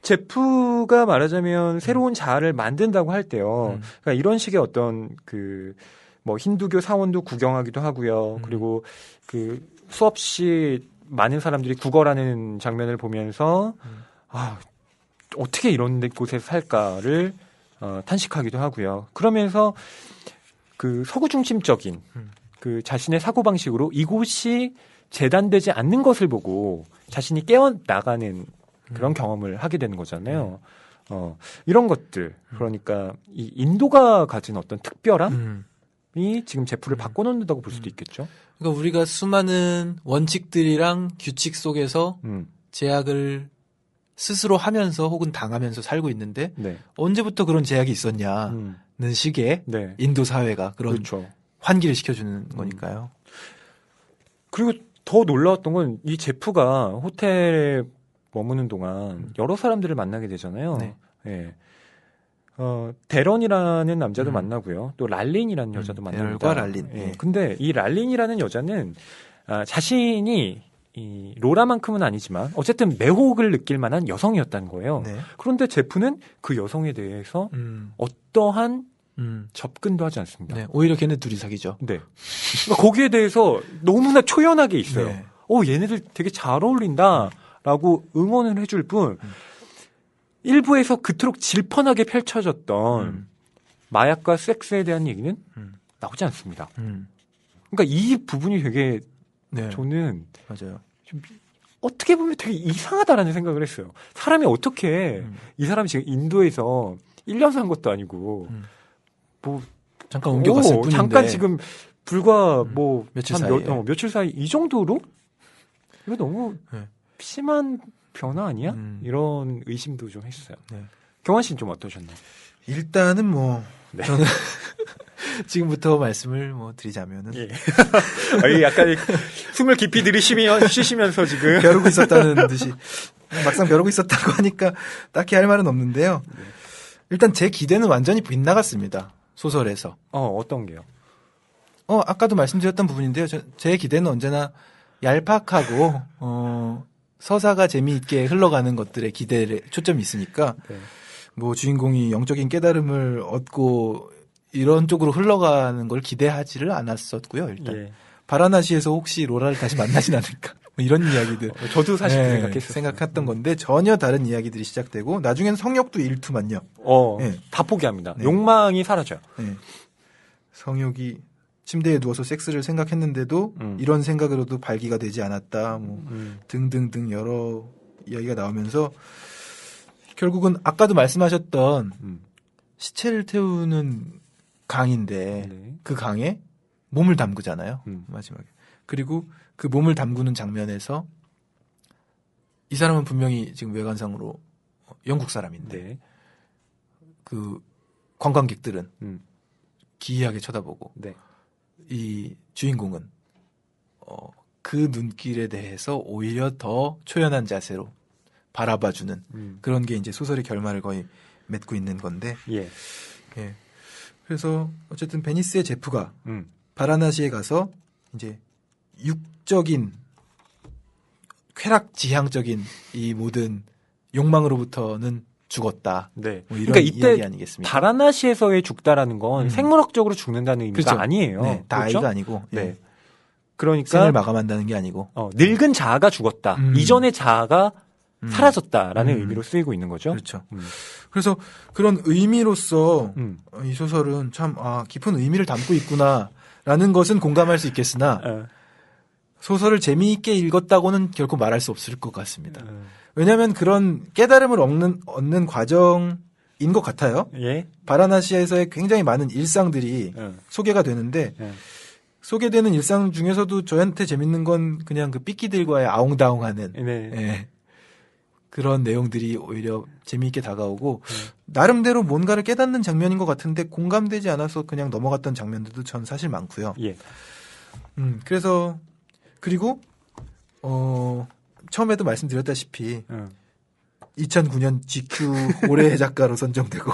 제프가 말하자면 새로운 자아를 만든다고 할 때요. 그러니까 이런 식의 어떤 그 뭐 힌두교 사원도 구경하기도 하고요. 그리고 그 수없이 많은 사람들이 구걸하는 장면을 보면서 아, 어떻게 이런 곳에서 살까를 탄식하기도 하고요. 그러면서 그 서구 중심적인 그 자신의 사고 방식으로 이곳이 재단되지 않는 것을 보고 자신이 깨어 나가는 그런 경험을 하게 되는 거잖아요. 이런 것들 그러니까 이 인도가 가진 어떤 특별함이 지금 제프를 바꿔놓는다고 볼 수도 있겠죠. 그러니까 우리가 수많은 원칙들이랑 규칙 속에서 제약을 스스로 하면서 혹은 당하면서 살고 있는데 네. 언제부터 그런 제약이 있었냐는 식의 네. 인도 사회가 그런 그렇죠. 환기를 시켜주는 거니까요. 그리고 더 놀라웠던 건 이 제프가 호텔에 머무는 동안 여러 사람들을 만나게 되잖아요. 네. 예. 데런이라는 남자도 만나고요. 또 랄린이라는 여자도 만납니다. 데럴과 랄린. 예. 예. 근데 이 랄린이라는 여자는 자신이 이 로라만큼은 아니지만 어쨌든 매혹을 느낄 만한 여성이었다는 거예요. 네. 그런데 제프는 그 여성에 대해서 어떠한 접근도 하지 않습니다. 네. 오히려 걔네 둘이 사귀죠. 네. 그러니까 거기에 대해서 너무나 초연하게 있어요. 네. 얘네들 되게 잘 어울린다라고 응원을 해줄 뿐 일부에서 그토록 질펀하게 펼쳐졌던 마약과 섹스에 대한 얘기는 나오지 않습니다. 그러니까 이 부분이 되게 네. 저는 맞아요. 좀 어떻게 보면 되게 이상하다라는 생각을 했어요. 사람이 어떻게 이 사람이 지금 인도에서 1년 산 것도 아니고 뭐 잠깐 옮겨갔을 뿐인데 잠깐 지금 불과 뭐 며칠 한 사이에. 며칠 사이 이 정도로 이거 너무 네. 심한 변화 아니야? 이런 의심도 좀 했어요. 네. 경환 씨는 좀 어떠셨나요? 일단은 뭐 네. 저는 지금부터 말씀을 뭐 드리자면은 예. 약간 숨을 깊이 쉬시면서 지금 벼르고 있었다는 듯이 막상 벼르고 있었다고 하니까 딱히 할 말은 없는데요. 일단 제 기대는 완전히 빗나갔습니다. 소설에서. 어떤 게요? 아까도 말씀드렸던 부분인데요. 제 기대는 언제나 얄팍하고 서사가 재미있게 흘러가는 것들에 기대에 초점이 있으니까 네. 뭐 주인공이 영적인 깨달음을 얻고 이런 쪽으로 흘러가는 걸 기대하지를 않았었고요. 일단 예. 바라나시에서 혹시 로라를 다시 만나진 않을까 뭐 이런 이야기들 저도 사실 그 네, 생각했어요. 생각했던 건데 전혀 다른 이야기들이 시작되고 나중엔 성욕도 일투만요. 네. 다 포기합니다. 네. 욕망이 사라져요. 네. 성욕이 침대에 누워서 섹스를 생각했는데도 이런 생각으로도 발기가 되지 않았다. 뭐 등등등 여러 이야기가 나오면서 결국은 아까도 말씀하셨던 시체를 태우는 강인데 네. 그 강에 몸을 담그잖아요. 마지막에. 그리고 그 몸을 담그는 장면에서 이 사람은 분명히 지금 외관상으로 영국 사람인데 네. 그 관광객들은 기이하게 쳐다보고 네. 이 주인공은 그 눈길에 대해서 오히려 더 초연한 자세로 바라봐주는 그런 게 이제 소설의 결말을 거의 맺고 있는 건데. 예. 예. 그래서 어쨌든 베니스의 제프가 바라나시에 가서 이제 육적인 쾌락지향적인 이 모든 욕망으로부터는 죽었다. 네. 뭐 이런 그러니까 이때 이야기 아니겠습니까? 바라나시에서의 죽다라는 건 생물학적으로 죽는다는 의미가 그렇죠. 아니에요. 네, 그렇죠? 나이가 아니고 네. 예. 그러니까 생을 마감한다는 게 아니고 늙은 자아가 죽었다. 이전의 자아가 사라졌다라는 의미로 쓰이고 있는 거죠. 그렇죠. 그래서 그런 의미로서 이 소설은 참 깊은 의미를 담고 있구나라는 것은 공감할 수 있겠으나 소설을 재미있게 읽었다고는 결코 말할 수 없을 것 같습니다. 왜냐하면 그런 깨달음을 얻는 과정인 것 같아요. 예. 바라나시에서의 굉장히 많은 일상들이 소개가 되는데 소개되는 일상 중에서도 저한테 재밌는 건 그냥 그 삐끼들과의 아웅다웅하는 네. 예. 그런 내용들이 오히려 재미있게 다가오고 나름대로 뭔가를 깨닫는 장면인 것 같은데 공감되지 않아서 그냥 넘어갔던 장면들도 전 사실 많고요. 예. 그래서 그리고 처음에도 말씀드렸다시피 2009년 GQ 올해의 작가로 선정되고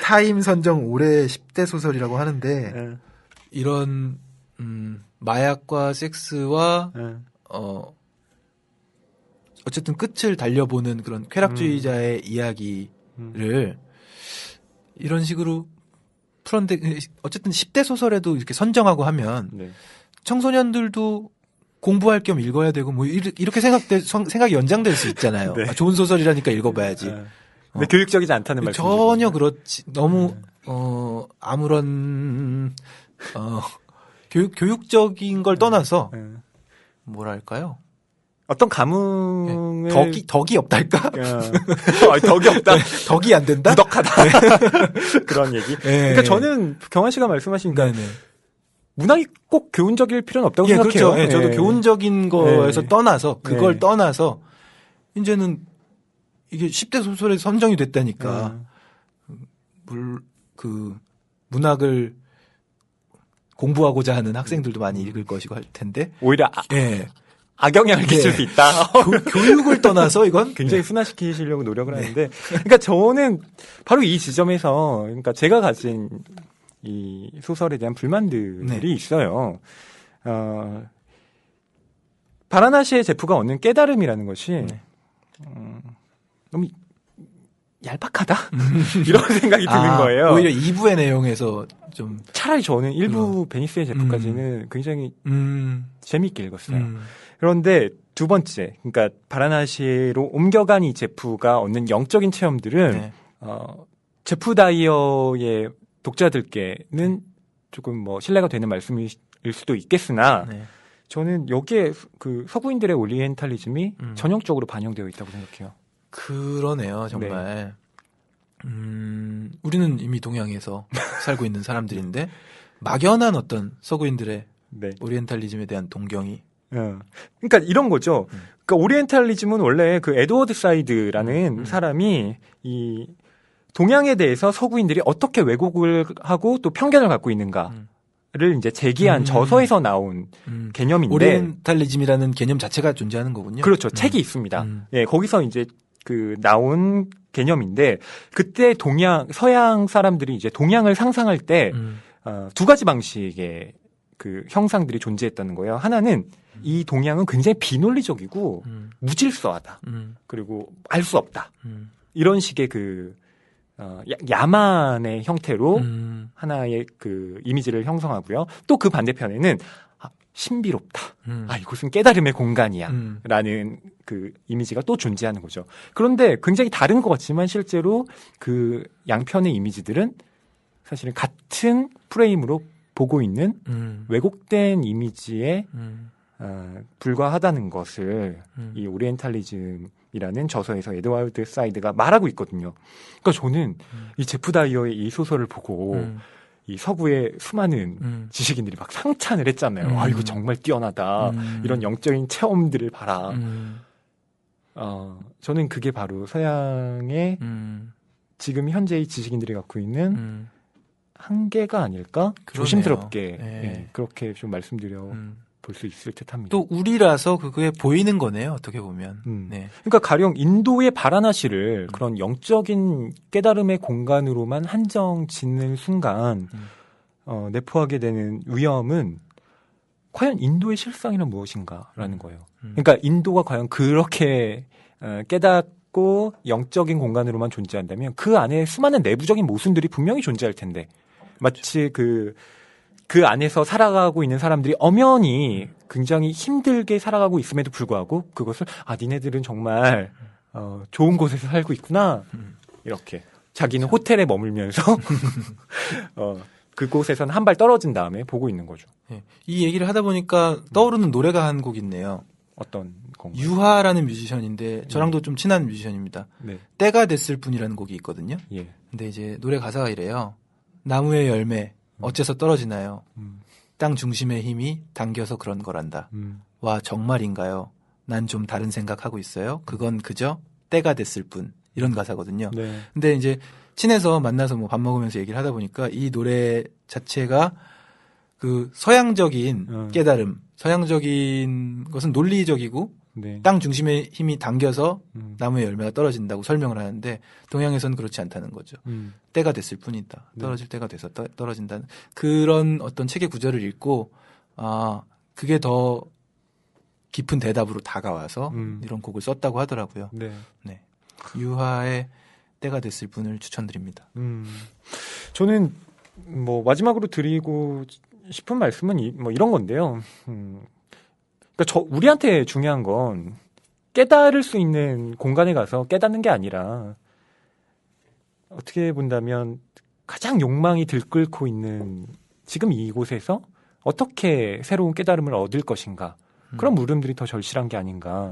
타임 선정 올해 10대 소설이라고 하는데 이런 마약과 섹스와 어쨌든 끝을 달려보는 그런 쾌락주의자의 이야기를 이런 식으로 풀었는데 어쨌든 10대 소설에도 이렇게 선정하고 하면 네. 청소년들도 공부할 겸 읽어야 되고 뭐 이렇게 생각이 연장될 수 있잖아요. 네. 아, 좋은 소설이라니까 읽어봐야지. 근데 교육적이지 않다는 말씀. 전혀 그렇지. 너무 아무런 교육적인 걸 떠나서 뭐랄까요? 어떤 감흥을 덕이 없달까? 덕이 없다. 네, 덕이 안 된다. 무덕하다. 그런 얘기. 그러니까 저는 경환 씨가 말씀하신 그 문학이 꼭 교훈적일 필요는 없다고 생각해요. 그렇죠. 저도 교훈적인 거에서 떠나서 그걸 떠나서 이제는 이게 10대 소설에 선정이 됐다니까. 문학을 공부하고자 하는 학생들도 많이 읽을 것이고 할 텐데 오히려 악영향을 끼칠 수 있다. 교육을 떠나서 이건 굉장히 순화시키시려고 노력을 하는데, 그러니까 저는 바로 이 지점에서, 그러니까 제가 가진 이 소설에 대한 불만들이 있어요. 바라나시의 제프가 얻는 깨달음이라는 것이 너무 얄팍하다 이런 생각이 드는 거예요. 오히려 2부의 내용에서 좀 차라리 저는 1부 베니스의 제프까지는 굉장히 재미있게 읽었어요. 그런데 두 번째, 그러니까 바라나시로 옮겨간 이 제프가 얻는 영적인 체험들은 제프 다이어의 독자들께는 조금 뭐 신뢰가 되는 말씀일 수도 있겠으나 저는 여기에 그 서구인들의 오리엔탈리즘이 전형적으로 반영되어 있다고 생각해요. 그러네요, 정말. 우리는 이미 동양에서 살고 있는 사람들인데 막연한 어떤 서구인들의 오리엔탈리즘에 대한 동경이. 그러니까 이런 거죠. 그러니까 오리엔탈리즘은 원래 그 에드워드 사이드라는 사람이 이 동양에 대해서 서구인들이 어떻게 왜곡을 하고 또 편견을 갖고 있는가를 이제 제기한 저서에서 나온 개념인데 오리엔탈리즘이라는 개념 자체가 존재하는 거군요. 그렇죠. 책이 있습니다. 예, 거기서 이제 그 나온 개념인데 그때 서양 사람들이 이제 동양을 상상할 때 두 가지 방식의 그 형상들이 존재했다는 거예요. 하나는 이 동양은 굉장히 비논리적이고 무질서하다. 그리고 알 수 없다. 이런 식의 그 야만의 형태로 하나의 그 이미지를 형성하고요. 또 그 반대편에는 신비롭다. 이곳은 깨달음의 공간이야. 라는 그 이미지가 또 존재하는 거죠. 그런데 굉장히 다른 것 같지만 실제로 그 양편의 이미지들은 사실은 같은 프레임으로 보고 있는 왜곡된 이미지에 불과하다는 것을 이 오리엔탈리즘이라는 저서에서 에드워드 사이드가 말하고 있거든요. 그러니까 저는 이 제프 다이어의 이 소설을 보고 이 서구의 수많은 지식인들이 막 상찬을 했잖아요. 이거 정말 뛰어나다. 이런 영적인 체험들을 봐라. 저는 그게 바로 서양의 지금 현재의 지식인들이 갖고 있는 한계가 아닐까? 그러네요. 조심스럽게 그렇게 좀 말씀드려 볼 수 있을 듯합니다. 또 우리라서 그게 보이는 거네요. 어떻게 보면. 그러니까 가령 인도의 바라나시를 그런 영적인 깨달음의 공간으로만 한정 짓는 순간 내포하게 되는 위험은 과연 인도의 실상이란 무엇인가라는 거예요. 그러니까 인도가 과연 그렇게 깨닫고 영적인 공간으로만 존재한다면 그 안에 수많은 내부적인 모순들이 분명히 존재할 텐데 마치 그 안에서 살아가고 있는 사람들이 엄연히 굉장히 힘들게 살아가고 있음에도 불구하고 그것을 니네들은 정말 좋은 곳에서 살고 있구나 이렇게 자기는 호텔에 머물면서 그곳에서는 한 발 떨어진 다음에 보고 있는 거죠. 이 얘기를 하다 보니까 떠오르는 노래가 한 곡 있네요. 어떤 건가요? 유하라는 뮤지션인데 저랑도 좀 친한 뮤지션입니다. 때가 됐을 뿐이라는 곡이 있거든요. 근데 이제 노래 가사가 이래요. 나무의 열매 어째서 떨어지나요? 땅 중심의 힘이 당겨서 그런 거란다. 와 정말인가요? 난 좀 다른 생각하고 있어요. 그건 그저 때가 됐을 뿐. 이런 가사거든요. 근데 이제 친해서 만나서 뭐 밥 먹으면서 얘기를 하다 보니까 이 노래 자체가 그 서양적인 깨달음, 서양적인 것은 논리적이고 땅 중심의 힘이 당겨서 나무의 열매가 떨어진다고 설명을 하는데 동양에서는 그렇지 않다는 거죠. 때가 됐을 뿐이다. 떨어질 때가 돼서 떨어진다는 그런 어떤 책의 구절을 읽고 그게 더 깊은 대답으로 다가와서 이런 곡을 썼다고 하더라고요. 네. 네. 유하의 때가 됐을 분을 추천드립니다. 저는 뭐 마지막으로 드리고 싶은 말씀은 뭐 이런 건데요. 그러니까 우리한테 중요한 건 깨달을 수 있는 공간에 가서 깨닫는 게 아니라 어떻게 본다면 가장 욕망이 들끓고 있는 지금 이곳에서 어떻게 새로운 깨달음을 얻을 것인가. 그런 물음들이 더 절실한 게 아닌가.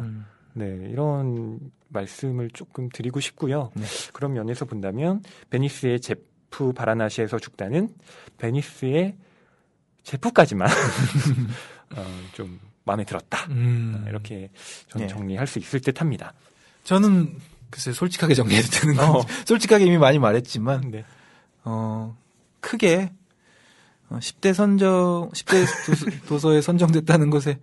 네, 이런 말씀을 조금 드리고 싶고요. 네. 그런 면에서 본다면 베니스의 제프 바라나시에서 죽다는 베니스의 제프까지만 좀 마음에 들었다. 이렇게 저는 정리할 수 있을 듯합니다. 저는 글쎄 솔직하게 정리해도 되는 건지 솔직하게 이미 많이 말했지만 네. 크게 10대 도서에 선정됐다는 것에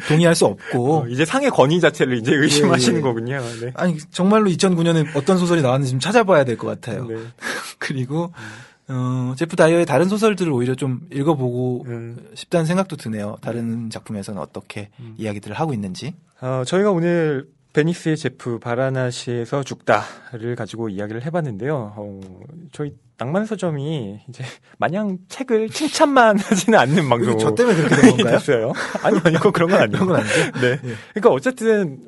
동의할 수 없고 이제 상의 권위 자체를 이제 의심하시는 거군요. 네. 아니 정말로 2009년에 어떤 소설이 나왔는지 좀 찾아봐야 될 것 같아요. 네. 그리고 제프 다이어의 다른 소설들을 오히려 좀 읽어보고 싶다는 생각도 드네요. 다른 작품에서는 어떻게 이야기들을 하고 있는지. 저희가 오늘 베니스의 제프 바라나시에서 죽다를 가지고 이야기를 해봤는데요. 저희 낭만서점이 이제 마냥 책을 칭찬만 하지는 않는 방송. 저 때문에 그렇게 된 건가요? 됐어요. 아니요, 그런 건 아니에요. 그런 건 아니죠. 네. 그러니까 어쨌든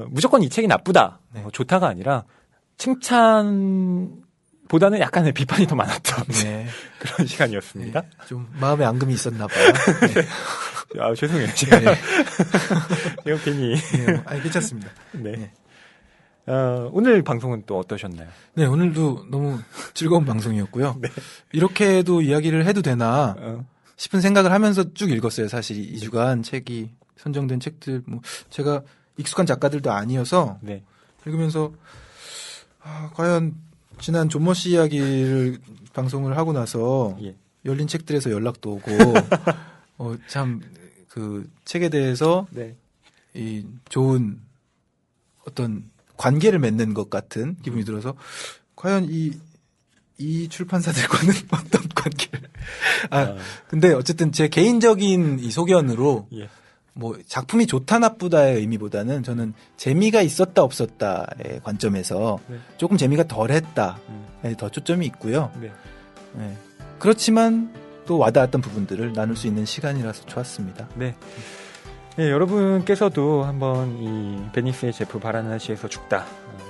무조건 이 책이 나쁘다, 네. 좋다가 아니라 칭찬보다는 약간의 비판이 더 많았던 그런 시간이었습니다. 네. 좀 마음에 앙금이 있었나 봐요. 네. 죄송해요. 제가 괜히. 아니 괜찮습니다. 네. 네. 오늘 방송은 또 어떠셨나요? 네, 오늘도 너무 즐거운 방송이었고요. 네. 이렇게도 이야기를 해도 되나 싶은 생각을 하면서 쭉 읽었어요. 사실 2주간 책이 선정된 책들, 제가 익숙한 작가들도 아니어서 네. 읽으면서 과연 지난 존 머시 이야기를 방송을 하고 나서 열린 책들에서 연락도 오고 참 그 책에 대해서 이 좋은 어떤 관계를 맺는 것 같은 기분이 들어서 과연 이 출판사들과는 어떤 관계를 근데 어쨌든 제 개인적인 이 소견으로 뭐 작품이 좋다 나쁘다의 의미보다는 저는 재미가 있었다 없었다의 관점에서 조금 재미가 덜했다에 더 초점이 있고요. 네. 그렇지만 또 와닿았던 부분들을 나눌 수 있는 시간이라서 좋았습니다. 네. 네, 여러분께서도 한번 이 베니스의 제프 바라나시에서 죽다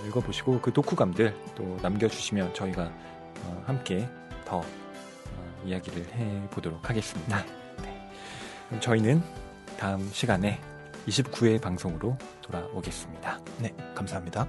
읽어보시고 그 독후감들 또 남겨주시면 저희가 함께 더 이야기를 해보도록 하겠습니다. 네. 그럼 저희는 다음 시간에 29회 방송으로 돌아오겠습니다. 네, 감사합니다.